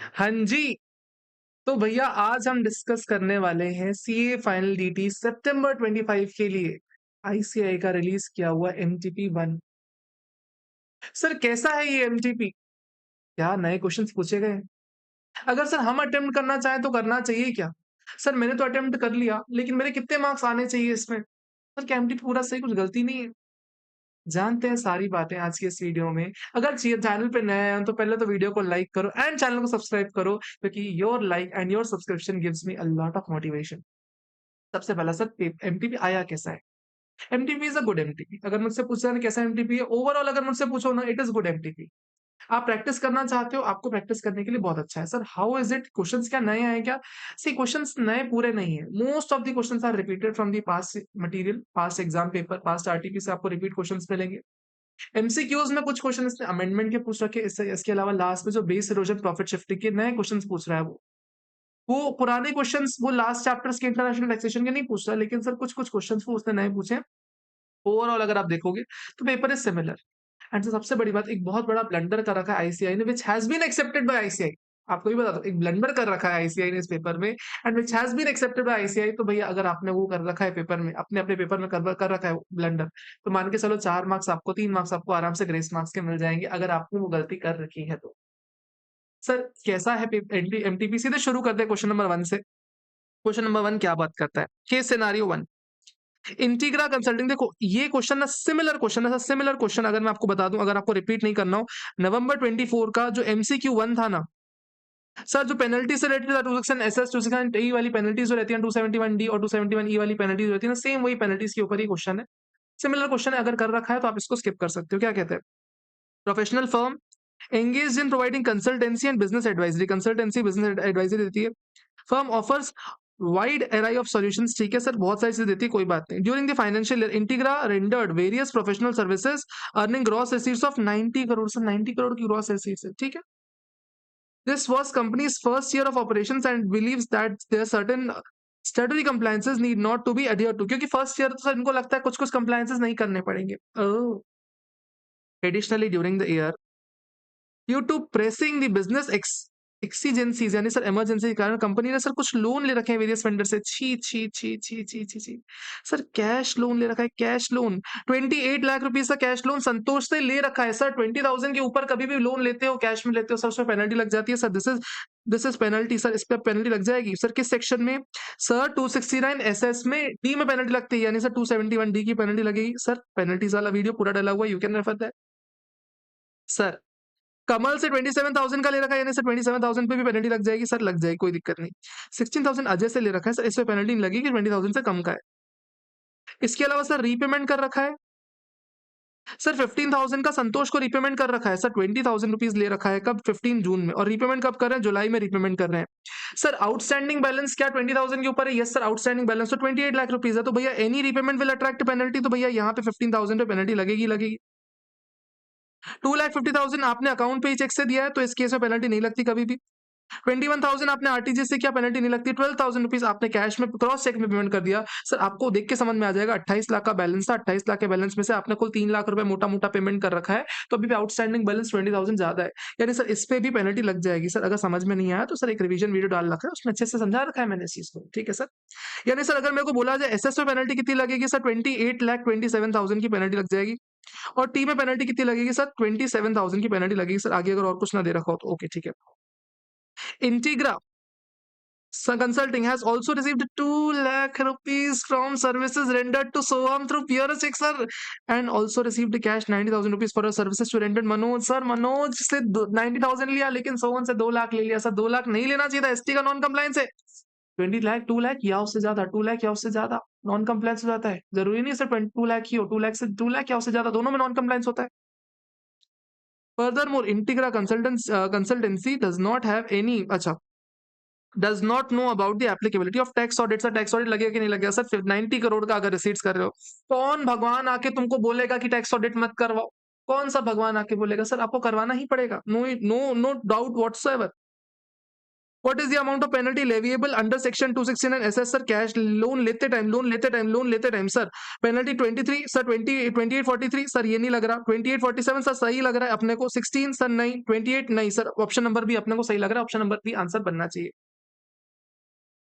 हाँ जी, तो भैया आज हम डिस्कस करने वाले हैं सीए फाइनल डीटी सितंबर 25 के लिए आईसीआई का रिलीज किया हुआ एमटीपी 1। सर कैसा है ये एमटीपी? क्या नए क्वेश्चंस पूछे गए हैं? अगर सर हम अटेम्प्ट करना चाहें तो करना चाहिए क्या? सर मैंने तो अटेम्प्ट कर लिया, लेकिन मेरे कितने मार्क्स आने चाहिए इसमें? सर क्या एमटीपी पूरा सही, कुछ गलती नहीं है? जानते हैं सारी बातें आज की इस वीडियो में। अगर चैनल पे नए हैं तो पहले तो वीडियो को लाइक करो एंड चैनल को सब्सक्राइब करो, क्योंकि your like and your subscription gives me a lot of motivation. सबसे पहला सर एमटीपी आया कैसा है? MTP is a good MTP. अगर मुझसे पूछा ना कैसा एमटीपी है, ओवरऑल अगर मुझसे पूछो ना, इट इज गुड एमटीपी। आप प्रैक्टिस करना चाहते हो, आपको प्रैक्टिस करने के लिए बहुत अच्छा है। Sir how is it? Questions क्या नए आए क्या? सी क्वेश्चंस नए पूरे नहीं है। Most of the questions are repeated from the past material, past exam paper, past RTP से आपको रिपीट क्वेश्चंस मिलेंगे। एमसीक्यूज में कुछ क्वेश्चन इसने अमेंडमेंट के पूछ रखे, इसके अलावा लास्ट में जो बेस इरोजन प्रॉफिट शिफ्टिंग के नए क्वेश्चंस पूछ रहा है वो पुराने क्वेश्चंस, वो लास्ट चैप्टर्स के इंटरनेशनल टैक्सेशन के नहीं पूछ रहा, लेकिन सर कुछ कुछ क्वेश्चंस वो उसने नए पूछे हैं। ओवरऑल अगर आप देखोगे तो पेपर इज सिमिलर। एंड सबसे बड़ी बात, एक बहुत बड़ा ब्लंडर कर रखा है आईसीआई ने, which has been accepted by ICAI. आपको भी बता दो, एक ब्लंडर कर रखा है आईसीआई ने इस पेपर में, and which has been accepted by ICAI. तो भैया अगर आपने वो कर रखा है पेपर में, अपने अपने पेपर में कर रखा है ब्लंडर, तो मान के चलो 4 मार्क्स आपको, 3 मार्क्स आपको आराम से ग्रेस मार्क्स के मिल जाएंगे, अगर आपने वो गलती कर रखी है तो। सर कैसा है एमटीपी? सीधे शुरू करते हैं क्वेश्चन नंबर 1 से। क्वेश्चन नंबर 1 क्या बात करता है? Case scenario 1, Integra consulting. देखो ये क्वेश्चन ना सिमिलर क्वेश्चन है, सिमिलर क्वेश्चन अगर मैं आपको बता दूं, अगर आपको रिपीट नहीं करना हो, नवंबर 24 का जो एमसीक्यू 1 था ना सर, जो पेनल्टी से रिलेटेड था, 2 सेक्शन एसएस 2 सेक्शन ई वाली पेनल्टीज जो रहती है, 271 डी और 271 ई वाली पेनल्टीज रहती है ना, सेम वही पेनल्टीज के ऊपर ही क्वेश्चन है। सिमिलर क्वेश्चन है, अगर कर रखा है तो आप इसको स्किप कर सकते हो। क्या कहते हैं? Professional firm engaged in providing consultancy and business advisory, consultancy business advisory देती है। Firm offers wide array of solutions. ठीक है सर, बहुत सारी चीजें देती है, कोई बात नहीं। During the financial year Integra rendered various professional services earning gross receipts of 90 crore. Sir 90 crore की ग्रॉस रिसीट्स है, ठीक है। This was company's first year of operations and believes that there certain statutory compliances need not to be adhered to, क्योंकि first year तो sir इनको लगता है कुछ कुछ कंप्लायंसेस नहीं करने पड़ेंगे। Additionally during the year due to pressing the business exigencies, यानी सर इमरजेंसी के कारण कंपनी ने सर कुछ लोन ले रखे हैं वेरियस वेंडर से। छी छी छी छी छी छी छी सर कैश लोन ले रखा है, कैश लोन 28 लाख रुपीज का कैश लोन संतोष से ले रखा है। सर 20,000 के ऊपर कभी भी लोन लेते हो, कैश में लेते हो सर, उसमें पेनल्टी लग जाती है sir. This is penalty sir, इस पर पेनल्टी लग जाएगी सर। किस सेक्शन में? सर 269 एसएस में डी में पेनल्टी लगती है, यानी सर 271 डी की पेनल्टी लगेगी सर। पेनल्टीज वाला वीडियो पूरा डला हुआ है, you can refer that. Sir Kamal से 27,000 का ले रखा है, यानी सर 27,000 पे भी पेनल्टी लग जाएगी सर, लग जाएगी, कोई दिक्कत नहीं। 16,000 अजय से ले रखा है सर, इसमें पेनल्टी नहीं लगेगी, 20,000 से कम का है। इसके अलावा सर रीपेमेंट कर रखा है सर, 15,000 का संतोष को रीपेमेंट कर रखा है सर, 20,000 रुपीज ले रखा है, कब? 15 जून में। और रीपेमेंट कब कर रहे हैं? जुलाई में रीपेमेंट कर रहे हैं। सर आउटस्टैंडिंग बैलेंस क्या 20,000 के ऊपर है? यस सर, आउटस्टैंडिंग बैलेंस तो 28 लाख रुपीज है, तो भैया any repayment will attract penalty, तो भैया यहाँ पे 15,000 पे पेनल्टी लगेगी लगेगी। 2,50,000 आपने अकाउंट पे ही चेक से दिया है, तो इस केस में पेनल्टी नहीं लगती कभी भी। 21,000 आपने आरटीजीएस से किया, पेनल्टी नहीं लगती। 12,000 रुपीज आपने कैश में क्रॉस चेक में पेमेंट कर दिया सर, आपको देख के समझ में आ जाएगा 28 लाख का बैलेंस था, 28 लाख के बैलेंस में से आपने कुल 3 लाख रुपए मोटा मोटा पेमेंट कर रखा है, तो अभी भी आउटस्टैंडिंग बैलेंस 20,000 ज्यादा है, यानी सर इस पे भी पेनल्टी लग जाएगी सर। अगर समझ में नहीं आया तो सर एक रिवीजन वीडियो डाल रखा है, उसमें अच्छे से समझा रखा है मैंने इस चीज को, ठीक है सर। यानी सर अगर मेरे को बोला जाए एसएस में पेनल्टी कितनी लगेगी सर, 28,27,000 की पेनल्टी लग जाएगी। और टी में पेनल्टी कितनी लगेगी सर, 27,000 की पेनल्टी लगेगी सर। आगे अगर और कुछ ना दे रखा हो तो ओके, ठीक है। इंटीग्रा Consulting has also received 2 lakh rupees from services rendered to Soham through Pure sir, and also received cash 90,000 rupees for her services to rendered Manoj sir। Manoj से 90,000 लिया, लेकिन सोहन से 2 लाख ले लिया सर। 2 लाख नहीं लेना चाहिए था, एसटी का नॉन कंप्लायंस है। 20 लाख, 2 लाख या उससे ज्यादा, 2 लाख या उससे ज्यादा नॉन कंप्लायंस हो जाता है। जरूरी नहीं सिर्फ 2 लाख ही हो, 2 लाख से 2 लाख या उससे ज्यादा दोनों में नॉन कंप्लायंस होता है। Furthermore, Integra consultancy does not have any, अच्छा, does not know about the applicability of tax audit. Sir tax audit लगेगा कि नहीं लगेगा सर? 90 करोड़ का अगर रिसीट्स कर रहे हो, कौन भगवान आके तुमको बोलेगा कि टैक्स ऑडिट मत करवाओ? कौन सा भगवान आके बोलेगा? सर आपको करवाना ही पड़ेगा, no no no doubt whatsoever. What is the amount of penalty leviable under section 269 SS? Sir cash loan लेते time sir penalty 23 sir 2843 sir ये नहीं लग रहा, 2847 सर सही लग रहा है अपने को, 16 सर नहीं, 28 नहीं सर, ऑप्शन नंबर भी अपने को सही लग रहा है, ऑप्शन नंबर भी आंसर बनना चाहिए।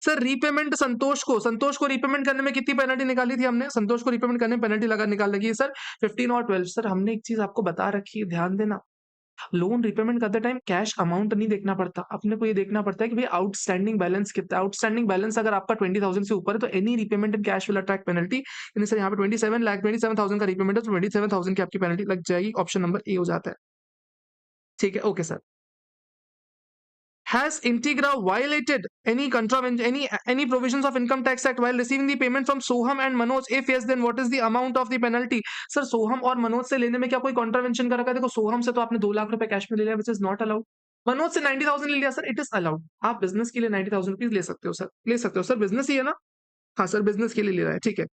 सर रीपेमेंट संतोष को रीपेमेंट करने में कितनी पेनल्टी निकाली थी हमने? संतोष को रीपेमेंट करने में पेनल्टी लगा निकाल लगी है सर 15 और 12। सर हमने एक चीज आपको बता रखी है, ध्यान देना, लोन रिपेमेंट करते टाइम कैश अमाउंट नहीं देखना पड़ता, अपने को ये देखना पड़ता है कि भाई आउटस्टैंडिंग बैलेंस कितना है। आउटस्टैंडिंग बैलेंस अगर आपका 20,000 से ऊपर है तो any repayment in cash will attract penalty. यानी सर यहाँ पे 27,27,000 का रिपेमेंट है तो 27,000 की आपकी पेनल्टी लग जाएगी, ऑप्शन नंबर ए हो जाता है। ठीक है, okay sir. Has Integra violated any contravention, any provisions of Income Tax Act while receiving the payment from Soham and Manoj? If yes, then what is the amount of the penalty? Sir Soham और मनोज से लेने में क्या कोई contravention कर रखा है? देखो सोहम से तो आपने 2 लाख रुपए कैश में ले लिया, which is not allowed. Manoj से 90,000 ले लिया सर, इट इज अलाउड। आप बिजनेस के लिए 90,000 रुपीज ले सकते हो सर, ले सकते हो सर, बिजनेस ही है ना। हाँ सर बिजनेस के लिए ले रहा है, ठीक है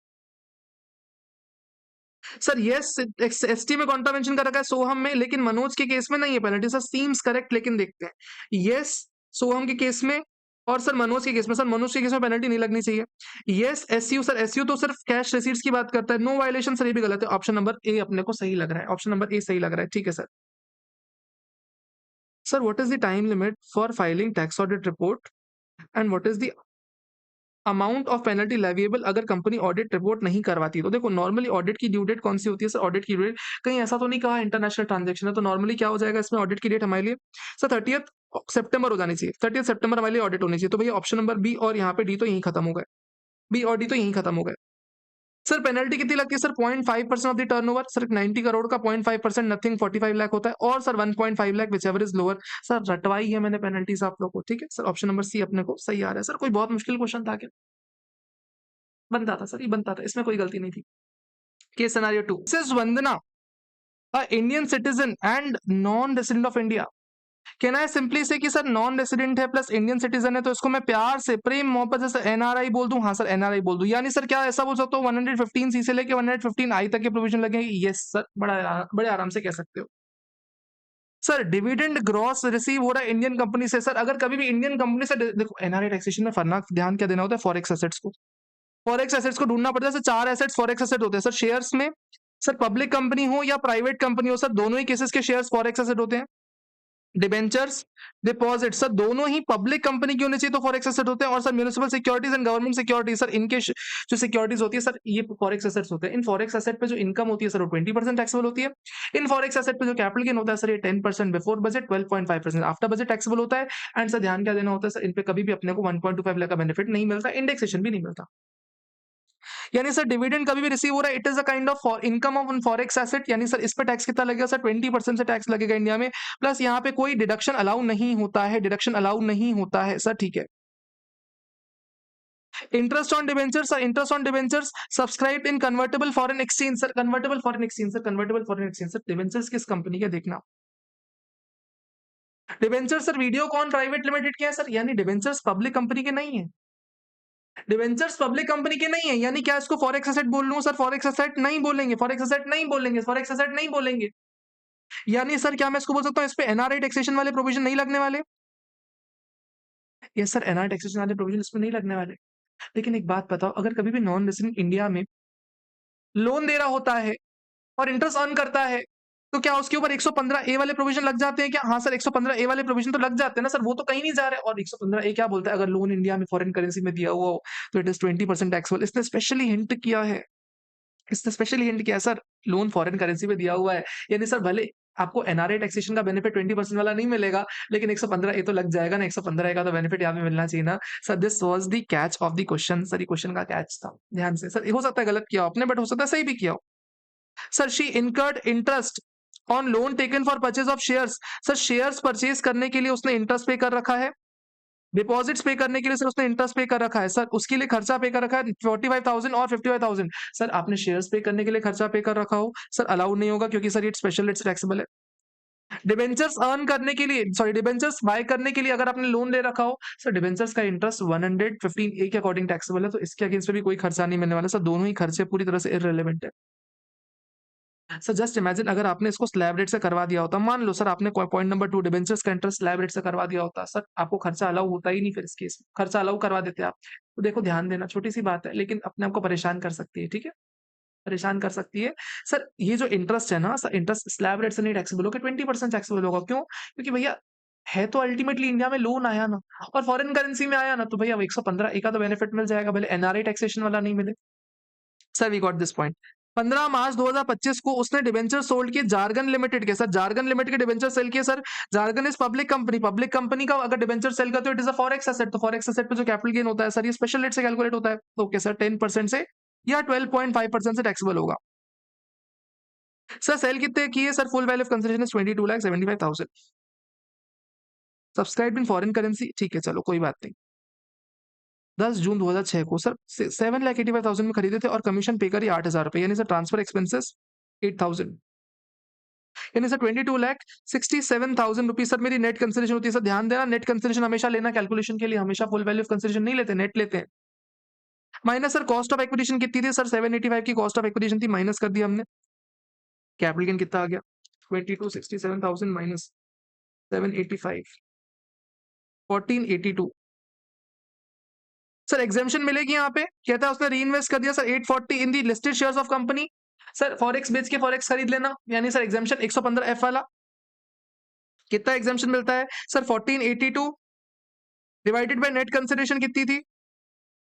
सर। यस एसटी में कॉन्ट्रावेंशन कर रखा है सोहम में, लेकिन मनोज के केस में नहीं है पेनल्टी सर, सीम्स करेक्ट, लेकिन देखते हैं। यस सोहम के केस में और सर मनोज के केस में, सर मनोज के केस में पेनल्टी नहीं लगनी चाहिए। यस एसयू, सर एसयू तो सिर्फ कैश रिसीट्स की बात करता है, नो वायलेशन सर, ये भी गलत है, ऑप्शन नंबर ए अपने को सही लग रहा है, ऑप्शन नंबर ए सही लग रहा है, ठीक है sir. Sir what is the time limit for filing tax audit report and what is the amount of penalty leviable अगर कंपनी ऑडिट रिपोर्ट नहीं करवाती? तो देखो नॉर्मली ऑडिट की ड्यू डेट कौन सी होती है सर? ऑडिट की ड्यू डेट कहीं ऐसा तो नहीं कहा इंटरनेशनल ट्रांजेक्शन है, तो नॉर्मली क्या हो जाएगा इसमें ऑडिट की डेट हमारे लिए सर 30th सितंबर हो जानी चाहिए, 30th सितंबर हमारे लिए ऑडिट होनी चाहिए। तो भैया ऑप्शन नंबर बी और यहाँ पे डी तो यहीं खत्म हो गए, बी और डी तो यहीं खत्म हो गए। सर पेनल्टी कितनी लगती है sir? 0.5% of the turnover sir, 90 crore का 0.5% नथिंग 45 लाख होता है, और sir 1.5 lakh which ever is lower. Sir रटवाई है मैंने पेनल्टीज आप लोग को, ठीक है सर, ऑप्शन नंबर सी अपने को सही आ रहा है सर। कोई बहुत मुश्किल क्वेश्चन था क्या? बनता था सर, ये बनता था, इसमें कोई गलती नहीं थी। Case scenario 2, this is Vandana a Indian citizen and non resident of India. Can I simply से कि सर नॉन रेसिडेंट है प्लस इंडियन सिटीजन है, तो इसको मैं प्यार से प्रेम मोहब्बत से एनआरआई बोल दूं? हाँ सर एनआरआई बोल दूं। यानी सर क्या ऐसा बोल सकता हूँ 115 सी से लेके 115 आई तक के प्रोविजन लगेंगे? यस सर, बड़े आराम से कह सकते हो सर। डिविडेंड ग्रॉस रिसीव हो रहा है इंडियन कंपनी से, सर अगर कभी भी इंडियन कंपनी से, देखो एनआरआई टैक्सेशन में फरना ध्यान क्या देना होता है? फॉरेक्स एसेट्स को, फॉरेक्स एसेट्स को ढूंढना पड़ता है सर। 4 एसेट्स फॉरेक्स एसेट होते हैं सर शेयर्स में, सर पब्लिक कंपनी हो या प्राइवेट कंपनी हो सर, दोनों ही केसेस के शेयर्स फॉरेक्स एसेट होते हैं। डिबेंचर्स, डिपॉजिट सर दोनों ही पब्लिक कंपनी की होनी चाहिए तो फॉरेक्स एसेट होते हैं, और sir municipal securities and government securities sir, इनके जो सिक्योरिटीज होती है सर ये फॉरेक्स एसेट्स होते हैं। इन फॉरेक्स एसेट पे जो इनकम होती है सर वो 20% टैक्सेबल होती है। इन फॉरेक्स एसेट पे जो कैपिटल गेन होता है सर ये 10% before budget, 12.5% after budget taxable होता है। एंड सर ध्यान क्या देना होता है सर, इन पे कभी भी अपने को 1.25 लाख का बेनिफिट नहीं मिलता, इंडेक्सेशन भी नहीं मिलता। यानी सर डिविडेंड कभी भी रिसीव हो रहा है, it is a kind of income of forex asset. यानी सर इस पे टैक्स कितना लगेगा सर? 20% से टैक्स लगेगा इंडिया में, प्लस यहाँ पे कोई डिडक्शन अलाउ नहीं होता है, डिडक्शन अलाउ नहीं होता है सर, ठीक है। Interest on debentures sir, interest on debentures subscribe in convertible foreign exchange sir, convertible foreign exchange sir, convertible foreign exchange sir, debentures किस कंपनी के देखना? Debentures sir Videocon private limited के हैं सर, यानी डिवेंचर्स पब्लिक कंपनी के नहीं है, debentures public company के नहीं है। यानी क्या इसको फॉरेक्स एसेट बोल लूं सर? फॉरेक्स एसेट नहीं बोलेंगे, फॉरेक्स एसेट नहीं बोलेंगे, फॉरेक्स एसेट नहीं बोलेंगे। यानी सर क्या मैं इसको बोल सकता हूँ इस पे एनआरआई टैक्सेशन वाले प्रोविजन नहीं लगने वाले? यस सर एनआरआई टैक्सेशन वाले प्रोविजन इसमें नहीं लगने वाले। लेकिन एक बात बताओ, अगर कभी भी नॉन रेसिडेंट इंडिया में लोन दे रहा होता है और इंटरेस्ट अर्न करता है, तो क्या उसके ऊपर 115 ए वाले प्रोविजन लग जाते हैं क्या? हाँ सर 115 ए वाले प्रोविजन तो लग जाते हैं ना सर, वो तो कहीं नहीं जा रहे। और 115 ए क्या बोलता है? अगर लोन इंडिया में फॉरेन करेंसी में दिया हुआ हो तो इट इज 20% टैक्सेबल। इसने स्पेशली हिंट किया है, इसने स्पेशली हिंट किया सर, लोन फॉरेन करेंसी में दिया हुआ है, यानी सर भले आपको एनआरआई टैक्सेशन का बेनिफिट 20% वाला नहीं मिलेगा, लेकिन 115 ए तो लग जाएगा ना, 115 ए का तो बेनिफिट यहाँ पे मिलना चाहिए ना sir. This was the catch of the question sir, ये क्वेश्चन का कैच था। ध्यान से सर, हो सकता है गलत किया हो आपने, बट हो सकता है सही भी किया हो। Sir she incurred interest on loan taken for purchase of shares, sir shares purchase करने के लिए उसने इंटरेस्ट पे कर रखा है, डिपॉजिट्स पे करने के लिए सर उसने इंटरेस्ट पे कर रखा है, सर उसके लिए खर्चा पे कर रखा है 45,000 और 55,000। सर आपने शेयर्स पे करने के लिए खर्चा पे कर रखा हो सर, अलाउड नहीं होगा, क्योंकि सर ये स्पेशल इट्स टैक्सेबल है। डिबेंचर्स अर्न करने के लिए, सॉरी डिबेंचर्स बाय करने के लिए अगर आपने लोन ले रखा हो सर, डिबेंचर्स का इंटरेस्ट 115 ए के अकॉर्डिंग टैक्सेबल है, तो इसके अगेंस्ट भी कोई खर्चा नहीं मिलने वाला सर, दोनों ही खर्चे पूरी तरह से इररिलेवेंट है। सर जस्ट इमेजिन अगर आपने इसको स्लैब रेट से करवा दिया होता, मान लो सर आपने पॉइंट नंबर 2 डिबेंचर्स का इंटरेस्ट स्लैब रेट से करवा दिया होता, सर आपको खर्चा अलाउ होता ही नहीं फिर इस केस में, खर्चा अलाउ करवा देते आप। तो देखो ध्यान देना, छोटी सी बात है लेकिन अपने आप को परेशान कर सकती है, ठीक है? परेशान कर सकती है। सर ये जो इंटरेस्ट है ना सर, इंटरेस्ट स्लैब रेट से नहीं टैक्सेबल होगा, 20% टैक्सेबल होगा। क्यों? क्योंकि भैया है तो अल्टीमेटली इंडिया में लोन आया ना, और फॉरेन करेंसी में आया ना, तो भैया 115 एक का तो बेनिफिट मिल जाएगा, भले एनआरआई टैक्सेशन वाला नहीं मिले। Sir we got this point. 15 March 2025 को उसने डिबेंचर सोल्ड किए जार्गन लिमिटेड के। सर जार्गन लिमिटेड के डिबेंचर सेल किए sir. Jargon is public company, public company का अगर डिबेंचर सेल करते हो it is a forex asset, तो फॉरेक्स एसेट पे जो कैपिटल गेन होता है सर ये स्पेशल रेट से कैलकुलेट होता है। ओके सर 10% से या 12.5% से टैक्सेबल होगा। सर सेल कितने की है sir? Full value of consideration is 22,75,000। Subscribe in foreign currency, ठीक है चलो कोई बात नहीं। 10 जून 2006 को सर 7,85,000 में खरीदे थे और कमीशन पे करी 8,000 रुपए, यानी सर ट्रांसफर एक्सपेंसेस 8,000, यानी सर 22,67,000 रुपीज सर मेरी नेट कंसिडरेशन होती है। सर ध्यान देना, नेट कंसिडरेशन हमेशा लेना कैलकुलेशन के लिए, हमेशा फुल वैल्यू ऑफ कंसिडरेशन नहीं लेते, नेट लेते हैं। Minus sir cost of acquisition कितनी थी सर? 785 की कॉस्ट ऑफ एक्विजिशन थी, माइनस कर दिया हमने। कैपिटल गेन कितना आ गया? 22,67,000 माइनस 785, 1482। सर एग्जामेशन मिलेगी यहाँ पे, कहता है उसने री इन्वेस्ट कर दिया sir 840 in the listed shares of company. Sir forex बेच के फॉरेक्स खरीद लेना, यानी सर एग्जामेशन 115 एफ वाला। कितना एग्जामेशन मिलता है sir? 1482 divided by net consideration कितनी थी?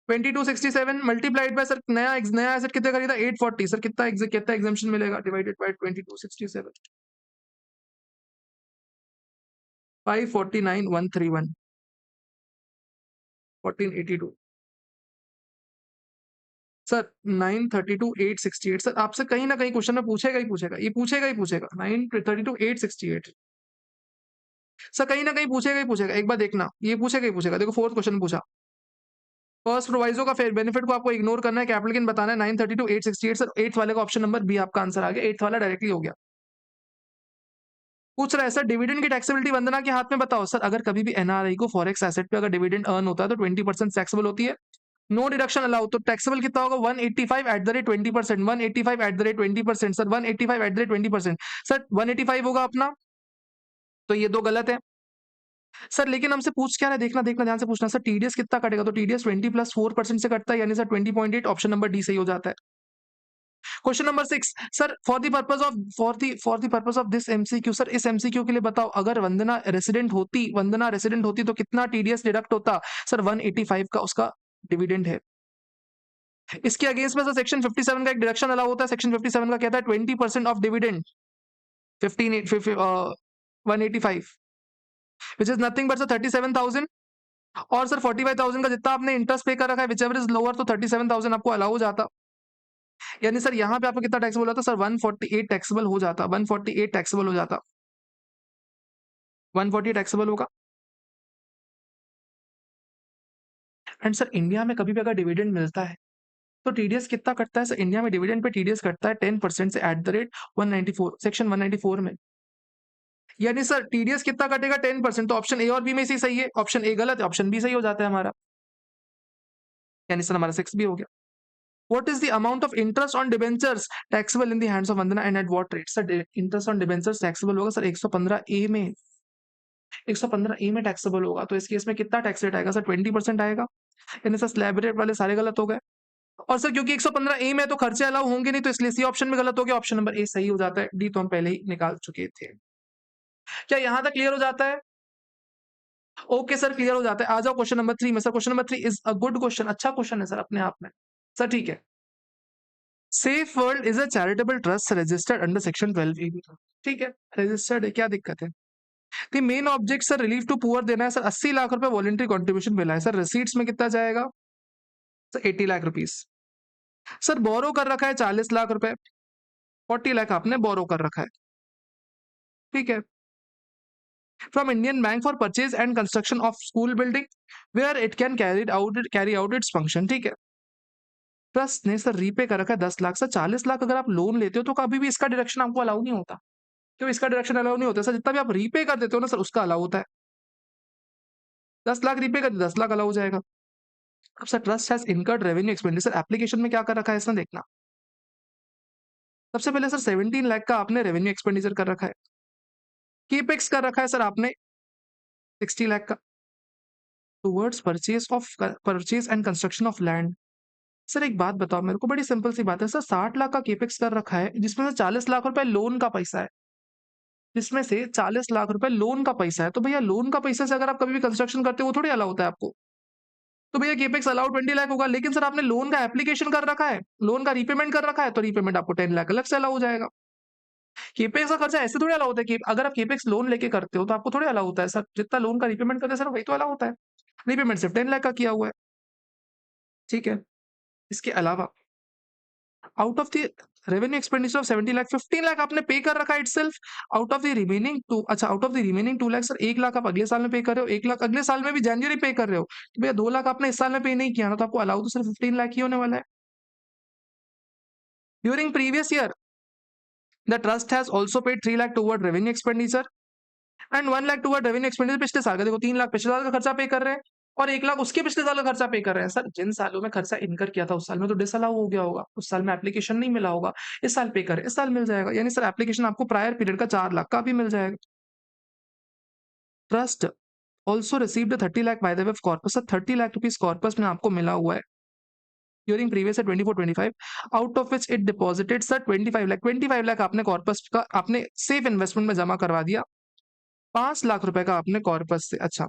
2267 मल्टीप्लाइड बाय सर नया नया एसेट कितने खरीदा? 840। सर कितना कितना एग्जामेशन मिलेगा? Divided by 2267, 549,131, 1482 sir 932,868। सर आपसे कहीं ना कहीं क्वेश्चन में पूछेगा ही पूछेगा, ये पूछेगा ही पूछेगा 932,868। सर कहीं ना कहीं पूछेगा ही पूछेगा, एक बार देखना ये पूछेगा ही पूछेगा। देखो फोर्थ क्वेश्चन पूछा, फर्स्ट प्रोवाइजो का बेनिफिट को आपको इग्नोर करना है, कैपिटल गेन बताना है 932,868। सर एट्थ वाले का ऑप्शन नंबर बी आपका आंसर आ गया, एट्थ वाला डायरेक्टली हो गया। पूछ रहा है सर डिविडेंड की टैक्सेबिलिटी वंदना के हाथ में बताओ। सर अगर कभी भी एनआरआई को फॉरेक्स एसेट पे अगर डिविडेंड अर्न होता है तो 20% टैक्सेबल होती है, नो डिडक्शन अलाउ। तो टैक्सेबल कितना होगा? 185 at the rate 20%, 185 at the rate 20%। Sir 185 at the rate 20%, sir 185 होगा अपना, तो ये दो गलत है। सर लेकिन हमसे पूछ क्या रहा है, देखना देखना ध्यान से पूछना। सर टीडीएस कितना कटेगा? तो टीडीएस 20 प्लस 4% से कटता है, यानी सर 20.8, ऑप्शन नंबर डी सही हो जाता है। Question number 6 sir for the purpose of this MCQ, sir इस एमसीक्यू के लिए बताओ अगर वंदना रेसिडेंट होती तो कितना टीडीएस डिडक्ट होता? सर 185 का उसका डिविडेंड है। इसके अगेंस्ट में सर सेक्शन 57 का एक डिडक्शन अलाउ होता है। सेक्शन 57 का कहता है 20% of dividend 185, which is nothing but sir 37,000। और सर 45,000 का जितना आपने इंटरेस्ट पे कर रखा है विच एवर इज लोअर, तो 37,000 आपको अलाउ हो जाता, यानी सर यहाँ पे आपको कितना टैक्सेबल होता? सर 148 टैक्सेबल हो जाता, 148 टैक्सेबल हो जाता, 140 टैक्सेबल होगा। एंड सर इंडिया में कभी भी अगर डिविडेंड मिलता है तो टीडीएस कितना कटता है? सर इंडिया में डिविडेंड पे टीडीएस कटता है 10% से एट द रेट 194, सेक्शन 194 में। यानी सर टीडीएस कितना कटेगा? 10%। तो ऑप्शन ए और बी में से सही है, ऑप्शन ए गलत है, ऑप्शन बी सही हो जाता है हमारा, यानी सर हमारा 6 भी हो गया। What is the amount of interest on debentures taxable in the hands of Vandana and at what rate? Sir interest on debentures taxable होगा सर 115 ए में, 115 ए में टैक्सेबल होगा। तो इस केस में कितना टैक्स रेट आएगा सर? 20% आएगा, यानी सर स्लैब रेट वाले सारे गलत हो गए। और सर क्योंकि 115 ए में तो खर्चे अलाउ होंगे नहीं, तो इसलिए सी ऑप्शन में गलत हो गया, ऑप्शन नंबर ए सही हो जाता है। डी तो हम पहले ही निकाल चुके थे। क्या यहां तक क्लियर हो जाता है? ओके सर क्लियर हो जाता है। आ जाओ क्वेश्चन नंबर 3 में। Sir question number 3 is a good question, अच्छा क्वेश्चन है सर अपने आप में। सर ठीक है, Safe World is a charitable trust registered under section 12 ठीक है, रजिस्टर्ड है, क्या दिक्कत है? The main object sir relief to poor देना है सर, 80 लाख रुपए वॉलंटरी कंट्रीब्यूशन मिला है सर। रिसीट्स में कितना जाएगा? Sir 80 lakh rupees. सर बोरो कर रखा है 40 लाख रुपए, 40 लाख आपने बोरो कर रखा है, ठीक है, from Indian Bank for purchase and construction of school building where it can carry out its function, ठीक है। ट्रस्ट ने सर रीपे कर रखा है 10 लाख। सर 40 लाख अगर आप लोन लेते हो तो कभी भी इसका डिडक्शन आपको अलाउ नहीं होता। क्यों इसका डिडक्शन अलाउ नहीं होता? सर जितना भी आप रीपे कर देते हो ना सर उसका अलाउ होता है। 10 लाख रीपे कर 10 लाख अलाउ हो जाएगा। अब sir trust has incurred revenue expenditure, application में क्या कर रखा है इसने, देखना सबसे पहले सर 17 लाख का आपने रेवेन्यू एक्सपेंडिचर कर रखा है। केपेक्स कर रखा है सर आपने 60 लाख का towards purchase and construction of land. Sir एक बात बताओ मेरे को, बड़ी सिंपल सी बात है सर, 60 लाख का केपेक्स कर रखा है जिसमें से 40 लाख रुपए लोन का पैसा है, जिसमें से 40 लाख रुपए लोन का पैसा है। तो भैया लोन का पैसा से अगर आप कभी भी कंस्ट्रक्शन करते हो वो थोड़ी अलाउ होता है आपको। तो भैया केपेक्स अलाउ 20 लाख होगा, लेकिन सर आपने लोन का एप्लीकेशन कर रखा है, लोन का रीपेमेंट कर रखा है, तो रीपेमेंट आपको 10 लाख अलग से अलाउ हो जाएगा। केपेक्स का खर्चा ऐसे थोड़ी अलाउ होता है कि अगर आप केपेक्स लोन लेके करते हो तो आपको थोड़ी अलाउ होता है सर, जितना लोन का रीपेमेंट करते हैं सर वही तो अलाउ होता है। रीपेमेंट सिर्फ 10 लाख का किया हुआ है, ठीक है। इसके अलावा out of the revenue expenditure of 70 lakh 15 lakh आपने पे कर रखा है itself. Out of the remaining two, अच्छा out of the remaining 2 lakh sir 1 lakh आप अगले साल में पे कर रहे हो, 1 लाख अगले साल में भी जनवरी पे कर रहे हो, तो भैया 2 लाख आपने इस साल में पे नहीं किया ना, तो आपको अलाउ तो सिर्फ 15 लाख ही होने वाला है। During previous year the trust has also paid 3 lakh toward revenue expenditure and 1 lakh toward revenue expenditure पिछले साल का। देखो 3 लाख पिछले साल का खर्चा पे कर रहे हैं और 1 लाख उसके पिछले साल का खर्चा पे कर रहे हैं। सर जिन सालों में खर्चा इनकर किया था उस साल में तो डिसअलाउ हो गया होगा, उस साल में एप्लीकेशन नहीं मिला होगा, इस साल पे करें इस साल मिल जाएगा, यानी सर एप्लीकेशन आपको प्रायर पीरियड का 4 लाख का भी मिल जाएगा। Trust also received 30 lakh by the way of corpus. Sir 30 lakh rupees corpus में आपको मिला हुआ है during previous 24-25, out of which it deposited sir 25 lakh आपने कॉर्पस का आपने सेफ इन्वेस्टमेंट में जमा करवा दिया। 5 लाख रुपए का आपने कॉर्पस से, अच्छा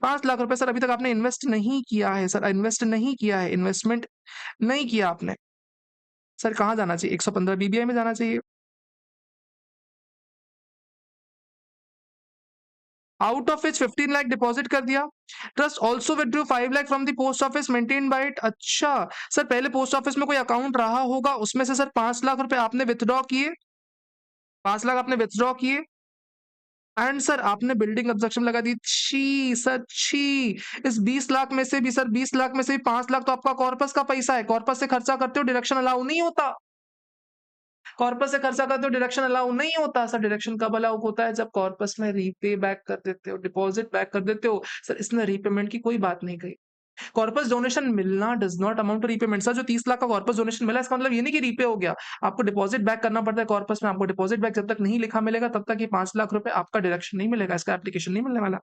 5 लाख रुपए सर अभी तक आपने इन्वेस्ट नहीं किया है, सर इन्वेस्ट नहीं किया है, इन्वेस्टमेंट नहीं किया आपने। सर कहाँ जाना चाहिए? 115 बीबीआई में जाना चाहिए। Out of which 15 lakh deposit कर दिया। Trust also withdrew 5 lakh from the post office maintain by it. अच्छा सर पहले पोस्ट ऑफिस में कोई अकाउंट रहा होगा, उसमें से सर 5 लाख रुपए आपने विथड्रॉ किए, 5 लाख आपने विथड्रॉ किए एंड सर आपने बिल्डिंग कंस्ट्रक्शन लगा दी। छी सर छी, इस 20 लाख में से भी सर 20 लाख में से भी 5 लाख तो आपका कॉर्पस का पैसा है, कॉर्पस से खर्चा करते हो डिडक्शन अलाउ नहीं होता, कॉर्पस से खर्चा करते हो डिडक्शन अलाउ नहीं होता। सर डिडक्शन कब अलाउ होता है? जब कॉर्पस में रीपे बैक कर देते हो, डिपॉजिट बैक कर देते हो। सर इसमें रीपेमेंट की कोई बात नहीं कही। कॉर्पस डोनेशन मिलना does not amount to repayment. Sir जो 30 लाख का कॉर्पस डोनेशन मिला इसका मतलब ये नहीं कि रीपे हो गया, आपको डिपॉजिट बैक करना पड़ता है कॉर्पस में। आपको डिपॉजिट बैक जब तक नहीं लिखा मिलेगा तब तक ये 5 लाख रुपए आपका डिडक्शन नहीं मिलेगा, इसका एप्लीकेशन नहीं मिलने वाला।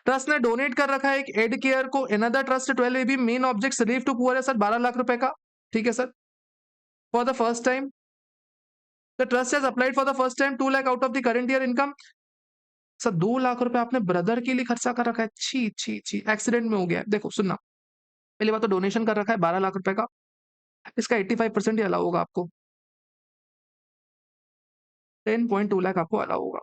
ट्रस्ट ने डोनेट कर रखा है एक एड केयर को, another trust 12 AB main object relief to poor है सर 12 लाख रुपए का, ठीक है sir. For the first time the trust has applied for the first time 2 lakh out of the current year income. Sir 2 lakh रुपए आपने brother के लिए खर्चा कर रखा है। छी छी छी, एक्सीडेंट में हो गया है। देखो सुनना, पहली बात तो डोनेशन कर रखा है 12 लाख रुपए का, इसका 85% ही अलाउ होगा आपको, 10.2 लाख आपको अलाउ होगा।